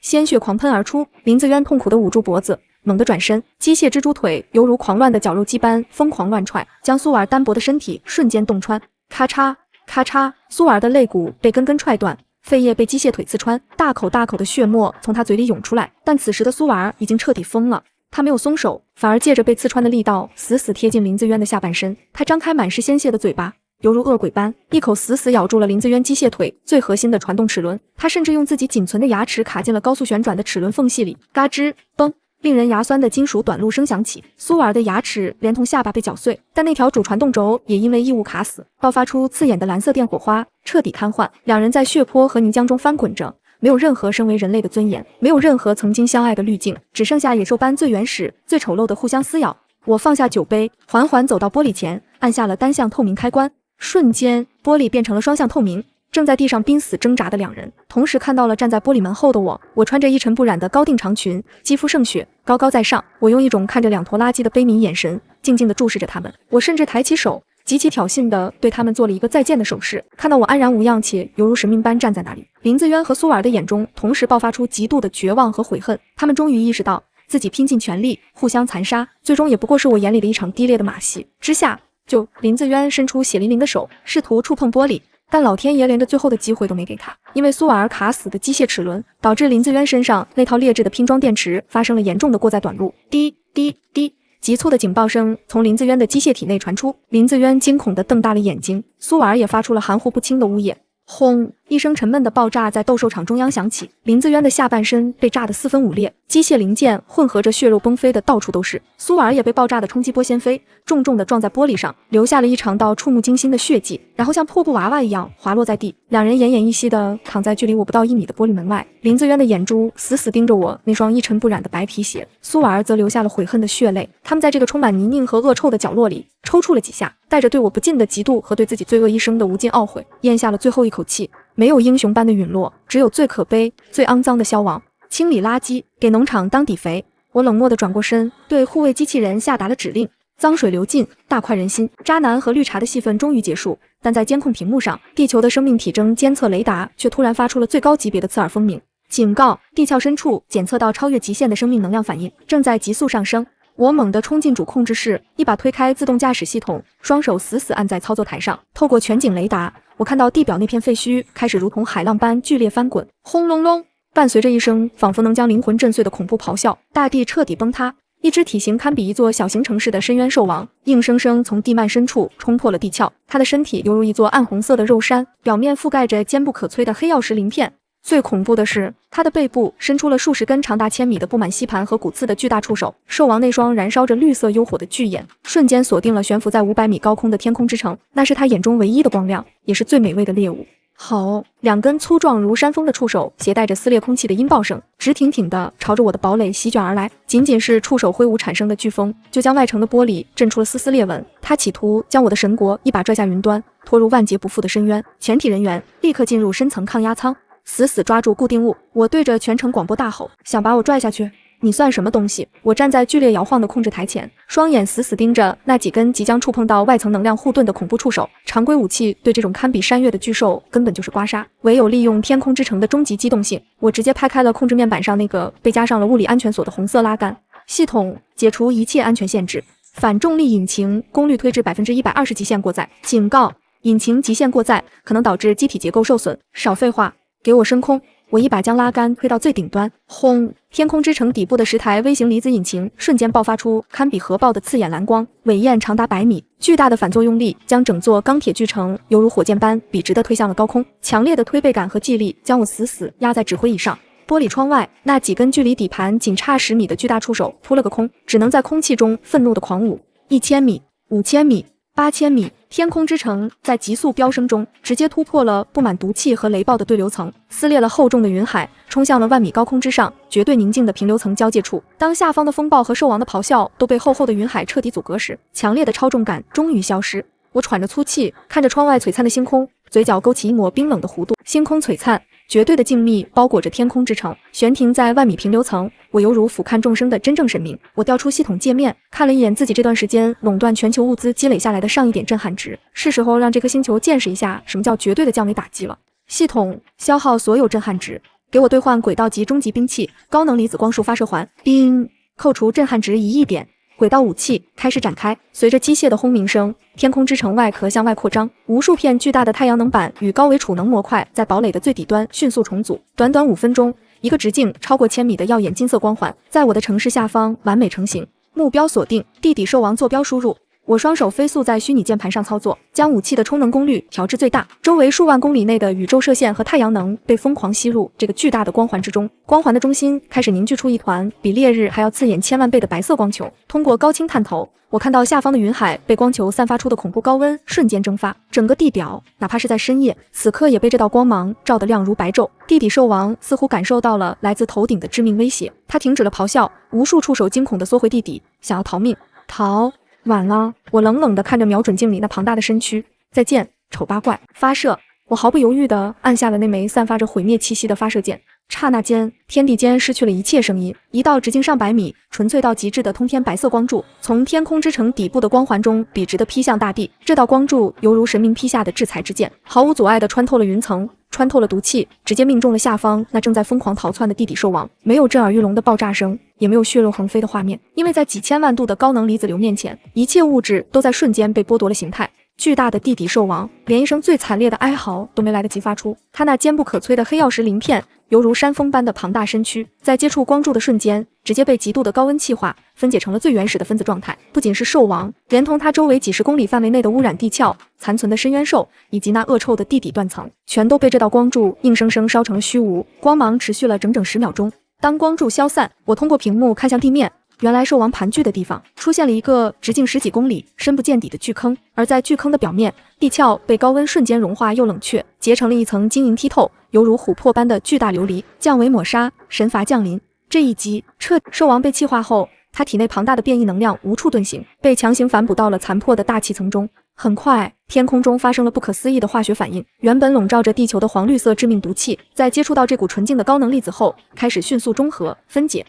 鲜血狂喷而出，林子渊痛苦地捂住脖子，猛地转身，机械蜘蛛腿犹如狂乱的绞肉机般疯狂乱踹，将苏尔单薄的身体瞬间洞穿。咔嚓咔嚓，苏尔的肋骨被根根踹断，肺叶被机械腿刺穿，大口的血沫从他嘴里涌出来。但此时的苏尔已经彻底疯了，他没有松手，反而借着被刺穿的力道死死贴近林子渊的下半身。他张开满是鲜血的嘴巴，犹如恶鬼般一口死死咬住了林子渊机械腿最核心的传动齿轮。他甚至用自己仅存的牙齿卡进了高速旋转的齿轮缝隙里，嘎吱嘣，令人牙酸的金属短路声响起。苏尔的牙齿连同下巴被绞碎，但那条主传动轴也因为异物卡死，爆发出刺眼的蓝色电火花，彻底瘫痪。两人在血泊和泥浆中翻滚着，没有任何身为人类的尊严，没有任何曾经相爱的滤镜，只剩下野兽般最原始、最丑陋的互相撕咬。我放下酒杯，缓缓走到玻璃前，按下了单向透明开关，瞬间玻璃变成了双向透明。正在地上濒死挣扎的两人，同时看到了站在玻璃门后的我。我穿着一尘不染的高定长裙，肌肤胜雪，高高在上。我用一种看着2坨垃圾的悲悯眼神，静静地注视着他们。我甚至抬起手，极其挑衅地对他们做了一个再见的手势。看到我安然无恙且犹如神明般站在那里，林子渊和苏尔的眼中同时爆发出极度的绝望和悔恨。他们终于意识到，自己拼尽全力，互相残杀，最终也不过是我眼里的一场低劣的马戏。之下，林子渊伸出血淋淋的手，试图触碰玻璃。但老天爷连着最后的机会都没给他，因为苏瓦尔卡死的机械齿轮，导致林子渊身上那套劣质的拼装电池发生了严重的过载短路。滴滴滴，急促的警报声从林子渊的机械体内传出，林子渊惊恐地瞪大了眼睛，苏婉儿也发出了含糊不清的呜咽。轰！一声沉闷的爆炸在斗兽场中央响起，林子渊的下半身被炸得四分五裂，机械零件混合着血肉崩飞的到处都是。苏婉儿也被爆炸的冲击波掀飞，重重地撞在玻璃上，留下了一长道触目惊心的血迹，然后像破布娃娃一样滑落在地。两人奄奄一息地躺在距离我不到1米的玻璃门外，林子渊的眼珠死死盯着我那双一尘不染的白皮鞋，苏婉儿则流下了悔恨的血泪。他们在这个充满泥泞和恶臭的角落里抽搐了几下，带着对我不尽的嫉妒和对自己罪恶一生的无尽懊悔，咽下了最后一口气。没有英雄般的陨落，只有最可悲、最肮脏的消亡。清理垃圾，给农场当底肥。我冷漠地转过身，对护卫机器人下达了指令。脏水流尽，大快人心。渣男和绿茶的戏份终于结束，但在监控屏幕上，地球的生命体征监测雷达却突然发出了最高级别的刺耳风鸣，警告：地壳深处检测到超越极限的生命能量反应，正在急速上升。我猛地冲进主控制室，一把推开自动驾驶系统，双手死死按在操作台上。透过全景雷达，我看到地表那片废墟开始如同海浪般剧烈翻滚，轰隆隆，伴随着一声仿佛能将灵魂震碎的恐怖咆哮，大地彻底崩塌。一只体型堪比一座小型城市的深渊兽王，硬生生从地幔深处冲破了地壳。它的身体犹如一座暗红色的肉山，表面覆盖着坚不可摧的黑曜石鳞片。最恐怖的是，它的背部伸出了数十根长达1000米的布满吸盘和骨刺的巨大触手。兽王那双燃烧着绿色幽火的巨眼，瞬间锁定了悬浮在500米高空的天空之城，那是他眼中唯一的光亮，也是最美味的猎物。好，2根粗壮如山峰的触手携带着撕裂空气的音爆声，直挺挺地朝着我的堡垒席卷而来。仅仅是触手挥舞产生的飓风，就将外城的玻璃震出了丝丝裂纹。他企图将我的神国一把拽下云端，拖入万劫不复的深渊。全体人员立刻进入深层抗压舱，死死抓住固定物。我对着全程广播大吼，想把我拽下去？你算什么东西？我站在剧烈摇晃的控制台前，双眼死死盯着那几根即将触碰到外层能量护盾的恐怖触手。常规武器对这种堪比山岳的巨兽根本就是刮痧，唯有利用天空之城的终极机动性，我直接拍开了控制面板上那个被加上了物理安全锁的红色拉杆。系统解除一切安全限制，反重力引擎功率推至120%极限过载。警告：引擎极限过载可能导致机体结构受损。少废话，给我升空！我一把将拉杆推到最顶端，轰！天空之城底部的10台微型离子引擎瞬间爆发出堪比核爆的刺眼蓝光，尾焰长达100米，巨大的反作用力将整座钢铁巨城犹如火箭般笔直地推向了高空。强烈的推背感和气力将我死死压在指挥椅上。玻璃窗外，那几根距离底盘仅差10米的巨大触手扑了个空，只能在空气中愤怒地狂舞。1000米、5000米、8000米，天空之城在急速飙升中直接突破了布满毒气和雷暴的对流层，撕裂了厚重的云海，冲向了万米高空之上绝对宁静的平流层交界处。当下方的风暴和兽王的咆哮都被厚厚的云海彻底阻隔时，强烈的超重感终于消失。我喘着粗气，看着窗外璀璨的星空，嘴角勾起一抹冰冷的弧度。星空璀璨，绝对的静谧包裹着天空之城，悬停在万米平流层，我犹如俯瞰众生的真正神明。我调出系统界面，看了一眼自己这段时间垄断全球物资积累下来的上一点震撼值，是时候让这颗星球见识一下什么叫绝对的降维打击了。系统消耗所有震撼值，给我兑换轨道级终极兵器高能离子光束发射环，并扣除震撼值1亿点。轨道武器开始展开，随着机械的轰鸣声，天空之城外壳向外扩张，无数片巨大的太阳能板与高维储能模块在堡垒的最底端迅速重组。短短5分钟，一个直径超过1000米的耀眼金色光环在我的城市下方完美成型。目标锁定，地底兽王坐标输入。我双手飞速在虚拟键盘上操作，将武器的充能功率调至最大，周围数万公里内的宇宙射线和太阳能被疯狂吸入这个巨大的光环之中。光环的中心开始凝聚出一团比烈日还要刺眼1000万倍的白色光球。通过高清探头，我看到下方的云海被光球散发出的恐怖高温瞬间蒸发，整个地表哪怕是在深夜，此刻也被这道光芒照得亮如白昼。地底兽王似乎感受到了来自头顶的致命威胁，他停止了咆哮，无数触手惊恐地缩回地底，想要逃命。晚了，我冷冷地看着瞄准镜里那庞大的身躯。再见，丑八怪！发射！我毫不犹豫地按下了那枚散发着毁灭气息的发射键。刹那间，天地间失去了一切声音，一道直径上百米、纯粹到极致的通天白色光柱从天空之城底部的光环中笔直地劈向大地。这道光柱犹如神明劈下的制裁之剑，毫无阻碍地穿透了云层，穿透了毒气，直接命中了下方那正在疯狂逃窜的地底兽王。没有震耳欲聋的爆炸声，也没有血肉横飞的画面，因为在几千万度的高能离子流面前，一切物质都在瞬间被剥夺了形态。巨大的地底兽王连一声最惨烈的哀嚎都没来得及发出，他那坚不可摧的黑曜石鳞片犹如山峰般的庞大身躯，在接触光柱的瞬间，直接被极度的高温气化，分解成了最原始的分子状态。不仅是兽王，连同它周围几十公里范围内的污染地壳、残存的深渊兽以及那恶臭的地底断层，全都被这道光柱硬生生烧成了虚无。光芒持续了整整10秒钟，当光柱消散，我通过屏幕看向地面。原来兽王盘踞的地方出现了一个直径10几公里、深不见底的巨坑，而在巨坑的表面，地壳被高温瞬间融化又冷却，结成了一层晶莹剔透、犹如琥珀般的巨大琉璃。降维抹杀，神罚降临。这一击兽王被气化后，他体内庞大的变异能量无处遁形，被强行反哺到了残破的大气层中。很快，天空中发生了不可思议的化学反应，原本笼罩着地球的黄绿色致命毒气，在接触到这股纯净的高能粒子后，开始迅速中和分解。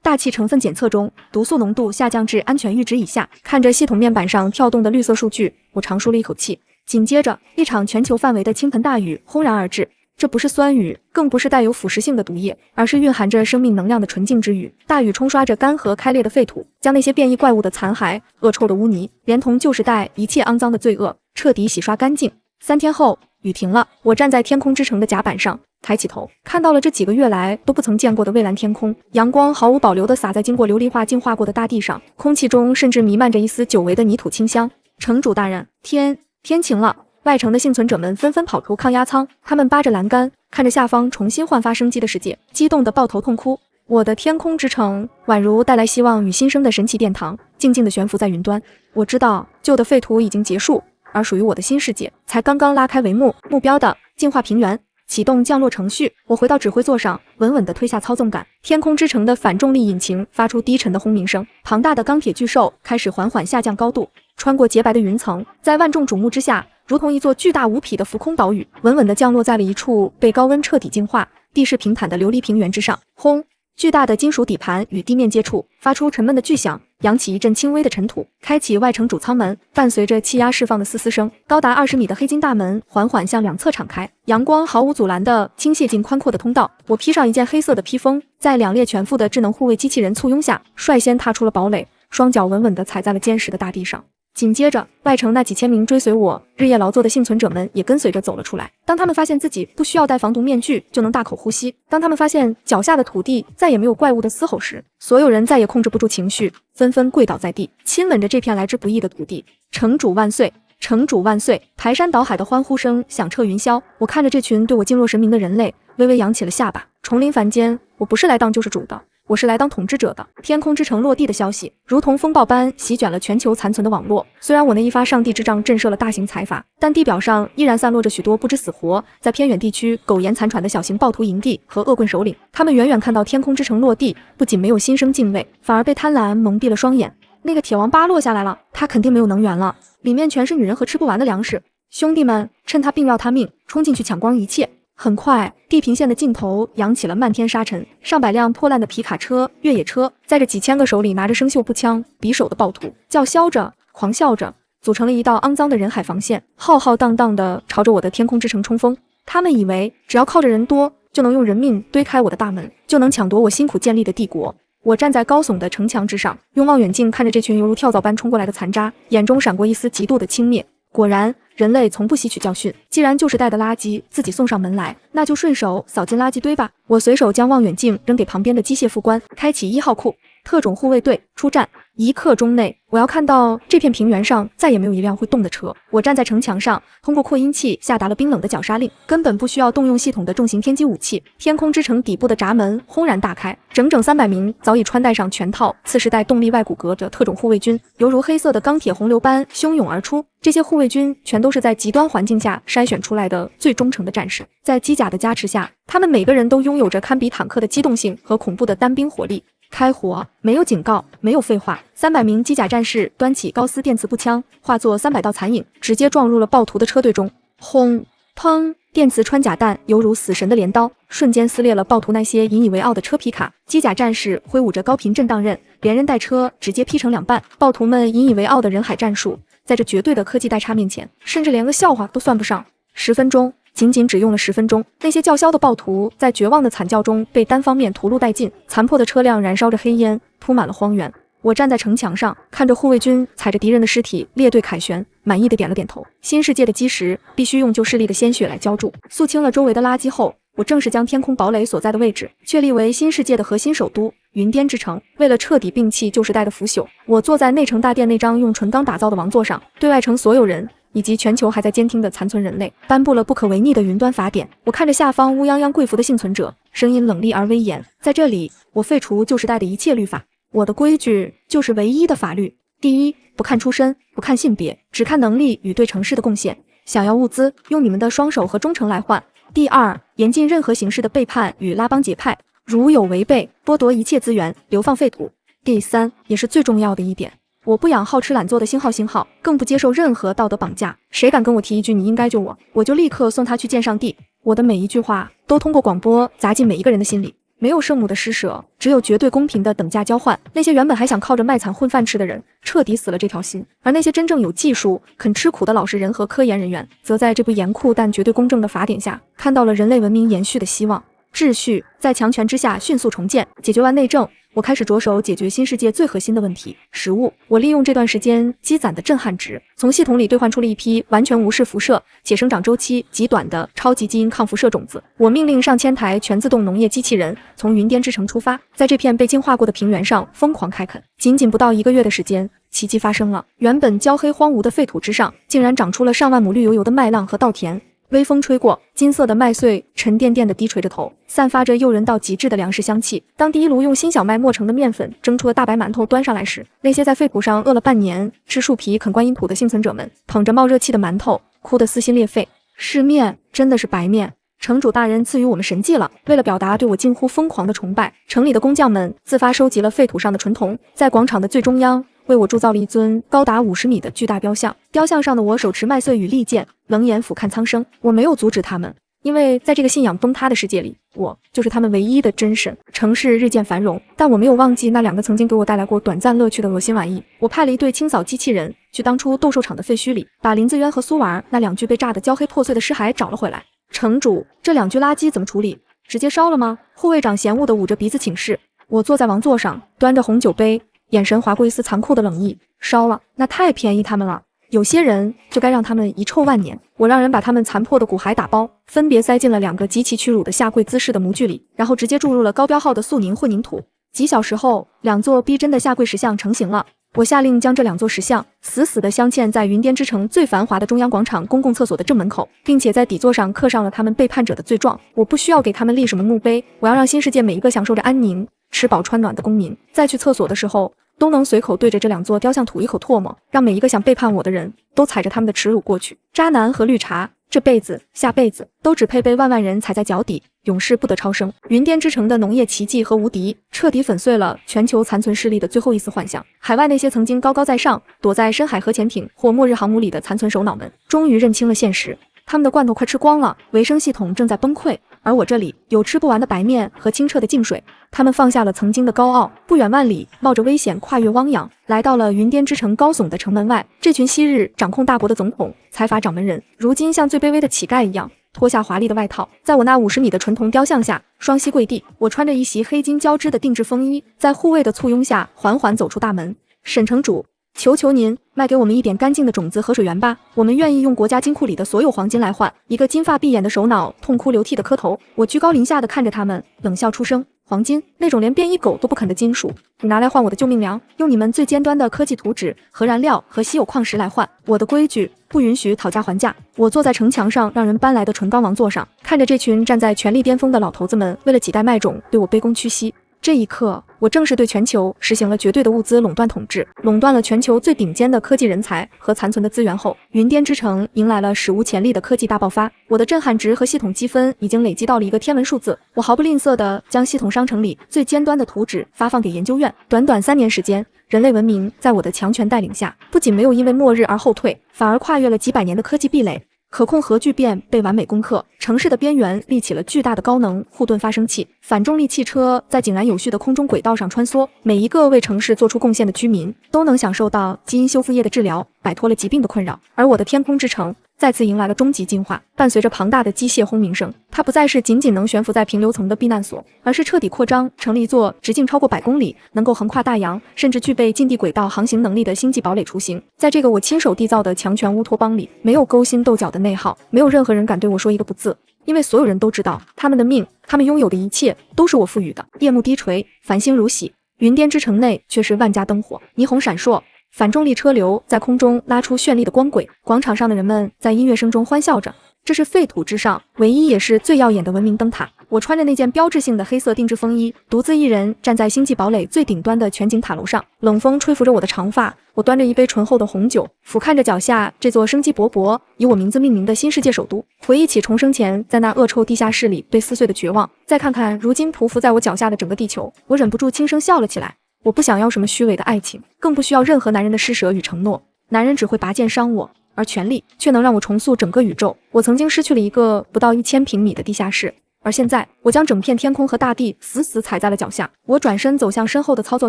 大气成分检测中，毒素浓度下降至安全阈值以下。看着系统面板上跳动的绿色数据，我长舒了一口气。紧接着，一场全球范围的倾盆大雨轰然而至。这不是酸雨，更不是带有腐蚀性的毒液，而是蕴含着生命能量的纯净之雨。大雨冲刷着干涸开裂的废土，将那些变异怪物的残骸、恶臭的污泥，连同旧时代一切肮脏的罪恶，彻底洗刷干净。3天后，雨停了，我站在天空之城的甲板上，抬起头，看到了这几个月来都不曾见过的蔚蓝天空，阳光毫无保留地洒在经过琉璃化净化过的大地上，空气中甚至弥漫着一丝久违的泥土清香。城主大人，天晴了！外城的幸存者们纷纷跑出抗压舱，他们扒着栏杆，看着下方重新焕发生机的世界，激动地抱头痛哭。我的天空之城宛如带来希望与新生的神奇殿堂，静静地悬浮在云端。我知道旧的废土已经结束，而属于我的新世界才刚刚拉开帷幕。目标的净化平原，启动降落程序。我回到指挥座上，稳稳地推下操纵杆。天空之城的反重力引擎发出低沉的轰鸣声，庞大的钢铁巨兽开始缓缓下降高度，穿过洁白的云层，在万众瞩目之下，如同一座巨大无匹的浮空岛屿，稳稳地降落在了一处被高温彻底净化、地势平坦的琉璃平原之上。轰！巨大的金属底盘与地面接触，发出沉闷的巨响，扬起一阵轻微的尘土，开启外城主舱门。伴随着气压释放的嘶嘶声，高达20米的黑金大门缓缓向两侧敞开，阳光毫无阻拦地倾泻进宽阔的通道。我披上一件黑色的披风，在2列全副的智能护卫机器人簇拥下，率先踏出了堡垒，双脚稳稳地踩在了坚实的大地上。紧接着，外城那几千名追随我日夜劳作的幸存者们也跟随着走了出来。当他们发现自己不需要戴防毒面具就能大口呼吸，当他们发现脚下的土地再也没有怪物的嘶吼时，所有人再也控制不住情绪，纷纷跪倒在地，亲吻着这片来之不易的土地。城主万岁！城主万岁！排山倒海的欢呼声响彻云霄。我看着这群对我敬若神明的人类，微微扬起了下巴。重临凡间，我不是来当救世主的，我是来当统治者的。天空之城落地的消息如同风暴般席卷了全球残存的网络。虽然我那一发上帝之杖震慑了大型财阀，但地表上依然散落着许多不知死活，在偏远地区苟延残喘的小型暴徒营地和恶棍首领。他们远远看到天空之城落地，不仅没有心生敬畏，反而被贪婪蒙蔽了双眼。那个铁王八落下来了，他肯定没有能源了，里面全是女人和吃不完的粮食。兄弟们趁他病要他命，冲进去抢光一切。很快，地平线的尽头扬起了漫天沙尘，上百辆破烂的皮卡车、越野车，载着几千个手里拿着生锈步枪、匕首的暴徒，叫嚣着、狂笑着，组成了一道肮脏的人海防线，浩浩荡荡地朝着我的天空之城冲锋。他们以为只要靠着人多，就能用人命堆开我的大门，就能抢夺我辛苦建立的帝国。我站在高耸的城墙之上，用望远镜看着这群犹如跳蚤般冲过来的残渣，眼中闪过一丝极度的轻蔑。果然，人类从不吸取教训。既然旧时代的垃圾自己送上门来，那就顺手扫进垃圾堆吧。我随手将望远镜扔给旁边的机械副官，开启1号库，特种护卫队出战。1刻钟内，我要看到这片平原上再也没有一辆会动的车。我站在城墙上，通过扩音器下达了冰冷的绞杀令，根本不需要动用系统的重型天击武器。天空之城底部的闸门轰然大开，整整300名早已穿戴上全套次时代动力外骨骼的特种护卫军，犹如黑色的钢铁洪流般汹涌而出。这些护卫军全都是在极端环境下筛选出来的最忠诚的战士，在机甲的加持下，他们每个人都拥有着堪比坦克的机动性和恐怖的单兵火力。开火，没有警告，没有废话。300名机甲战士端起高斯电磁步枪，化作300道残影，直接撞入了暴徒的车队中。轰！砰！电磁穿甲弹犹如死神的镰刀，瞬间撕裂了暴徒那些引以为傲的车皮卡。机甲战士挥舞着高频震荡刃，连人带车直接劈成2半。暴徒们引以为傲的人海战术，在这绝对的科技代差面前，甚至连个笑话都算不上。10分钟。仅仅只用了10分钟，那些叫嚣的暴徒在绝望的惨叫中被单方面屠戮殆尽，残破的车辆燃烧着黑烟，铺满了荒原。我站在城墙上，看着护卫军踩着敌人的尸体列队凯旋，满意的点了点头。新世界的基石必须用旧势力的鲜血来浇筑。肃清了周围的垃圾后，我正式将天空堡垒所在的位置确立为新世界的核心首都云巅之城。为了彻底摒弃旧时代的腐朽，我坐在内城大殿那张用纯钢打造的王座上，对外城所有人以及全球还在监听的残存人类颁布了不可违逆的云端法典。我看着下方乌泱泱跪伏的幸存者，声音冷厉而威严。在这里，我废除旧时代的一切律法。我的规矩就是唯一的法律。第一，不看出身，不看性别，只看能力与对城市的贡献。想要物资，用你们的双手和忠诚来换。第二，严禁任何形式的背叛与拉帮结派，如有违背，剥夺一切资源，流放废土。第三，也是最重要的一点，我不养好吃懒做的星号，更不接受任何道德绑架。谁敢跟我提一句你应该救我，我就立刻送他去见上帝。我的每一句话都通过广播砸进每一个人的心里。没有圣母的施舍，只有绝对公平的等价交换。那些原本还想靠着卖惨混饭吃的人，彻底死了这条心；而那些真正有技术、肯吃苦的老实人和科研人员，则在这部严酷但绝对公正的法典下，看到了人类文明延续的希望。秩序在强权之下迅速重建。解决完内政，我开始着手解决新世界最核心的问题——食物。我利用这段时间积攒的震撼值，从系统里兑换出了一批完全无视辐射且生长周期极短的超级基因抗辐射种子。我命令上千台全自动农业机器人从云巅之城出发，在这片被净化过的平原上疯狂开垦。仅不到1个月的时间，奇迹发生了。原本焦黑荒芜的废土之上，竟然长出了上万亩绿油油的麦浪和稻田。微风吹过，金色的麦穗沉甸甸地低垂着头，散发着诱人到极致的粮食香气。当第一炉用新小麦磨成的面粉蒸出的大白馒头端上来时，那些在废土上饿了半年、吃树皮啃观音土的幸存者们，捧着冒热气的馒头，哭得撕心裂肺。是面，真的是白面。城主大人赐予我们神迹了。为了表达对我近乎疯狂的崇拜，城里的工匠们自发收集了废土上的纯铜，在广场的最中央为我铸造了一尊高达50米的巨大雕像。雕像上的我手持麦穗与利剑，冷眼俯瞰苍生。我没有阻止他们，因为在这个信仰崩塌的世界里，我就是他们唯一的真神。城市日渐繁荣，但我没有忘记那2个曾经给我带来过短暂乐趣的恶心玩意。我派了一队清扫机器人去当初斗兽场的废墟里，把林子渊和苏婉那2具被炸得焦黑破碎的尸骸找了回来。城主，这2具垃圾怎么处理？直接烧了吗？护卫长嫌恶地捂着鼻子请示。我坐在王座上，端着红酒杯，眼神划过一丝残酷的冷意。烧了，那太便宜他们了。有些人就该让他们遗臭万年。我让人把他们残破的骨骸打包，分别塞进了2个极其屈辱的下跪姿势的模具里，然后直接注入了高标号的素凝混凝土。几小时后，2座逼真的下跪石像成型了。我下令将这2座石像死死地镶嵌在云巅之城最繁华的中央广场公共厕所的正门口，并且在底座上刻上了他们背叛者的罪状。我不需要给他们立什么墓碑，我要让新世界每一个享受着安宁、吃饱穿暖的公民，在去厕所的时候都能随口对着这2座雕像吐一口唾沫，让每一个想背叛我的人都踩着他们的耻辱过去。渣男和绿茶，这辈子下辈子都只配被万万人踩在脚底，永世不得超生。云巅之城的农业奇迹和无敌，彻底粉碎了全球残存势力的最后一丝幻想。海外那些曾经高高在上，躲在深海核潜艇或末日航母里的残存首脑们，终于认清了现实。他们的罐头快吃光了，维生系统正在崩溃，而我这里有吃不完的白面和清澈的净水。他们放下了曾经的高傲，不远万里，冒着危险跨越汪洋，来到了云巅之城高耸的城门外。这群昔日掌控大国的总统、财阀掌门人，如今像最卑微的乞丐一样，脱下华丽的外套，在我那50米的纯铜雕像下双膝跪地。我穿着一袭黑金交织的定制风衣，在护卫的簇拥下缓缓走出大门。沈城主，求求您卖给我们一点干净的种子和水源吧，我们愿意用国家金库里的所有黄金来换。一个金发碧眼的首脑痛哭流涕的磕头，我居高临下的看着他们，冷笑出声。黄金，那种连变异狗都不肯的金属，你拿来换我的救命粮，用你们最尖端的科技图纸、核燃料和稀有矿石来换。我的规矩不允许讨价还价。我坐在城墙上让人搬来的纯钢王座上，看着这群站在权力巅峰的老头子们为了几代麦种对我卑躬屈膝。这一刻，我正式对全球实行了绝对的物资垄断统治，垄断了全球最顶尖的科技人才和残存的资源后，云巅之城迎来了史无前例的科技大爆发。我的震撼值和系统积分已经累积到了一个天文数字，我毫不吝啬地将系统商城里最尖端的图纸发放给研究院。短短3年时间，人类文明在我的强权带领下，不仅没有因为末日而后退，反而跨越了几百年的科技壁垒。可控核聚变被完美攻克，城市的边缘立起了巨大的高能护盾发生器，反重力汽车在井然有序的空中轨道上穿梭。每一个为城市做出贡献的居民都能享受到基因修复液的治疗，摆脱了疾病的困扰。而我的天空之城再次迎来了终极进化。伴随着庞大的机械轰鸣声，它不再是仅仅能悬浮在平流层的避难所，而是彻底扩张成了一座直径超过100公里，能够横跨大洋，甚至具备近地轨道航行能力的星际堡垒雏形。在这个我亲手缔造的强权乌托邦里，没有勾心斗角的内耗，没有任何人敢对我说一个不字，因为所有人都知道，他们的命，他们拥有的一切都是我赋予的。夜幕低垂，繁星如洗，云巅之城内却是万家灯火，霓虹闪烁。反重力车流在空中拉出绚丽的光轨，广场上的人们在音乐声中欢笑着。这是废土之上唯一也是最耀眼的文明灯塔。我穿着那件标志性的黑色定制风衣，独自一人站在星际堡垒最顶端的全景塔楼上，冷风吹拂着我的长发。我端着一杯醇厚的红酒，俯瞰着脚下这座生机勃勃、以我名字命名的新世界首都，回忆起重生前在那恶臭地下室里被撕碎的绝望，再看看如今匍匐在我脚下的整个地球，我忍不住轻声笑了起来。我不想要什么虚伪的爱情，更不需要任何男人的施舍与承诺。男人只会拔剑伤我，而权力却能让我重塑整个宇宙。我曾经失去了一个不到1000平米的地下室，而现在我将整片天空和大地死死踩在了脚下。我转身走向身后的操作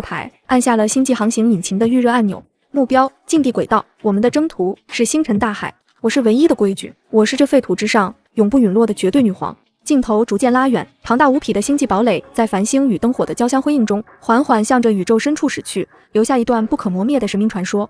台，按下了星际航行引擎的预热按钮。目标：近地轨道。我们的征途是星辰大海。我是唯一的规矩，我是这废土之上永不陨落的绝对女皇。镜头逐渐拉远，庞大无匹的星际堡垒在繁星与灯火的交相辉映中，缓缓向着宇宙深处驶去，留下一段不可磨灭的神明传说。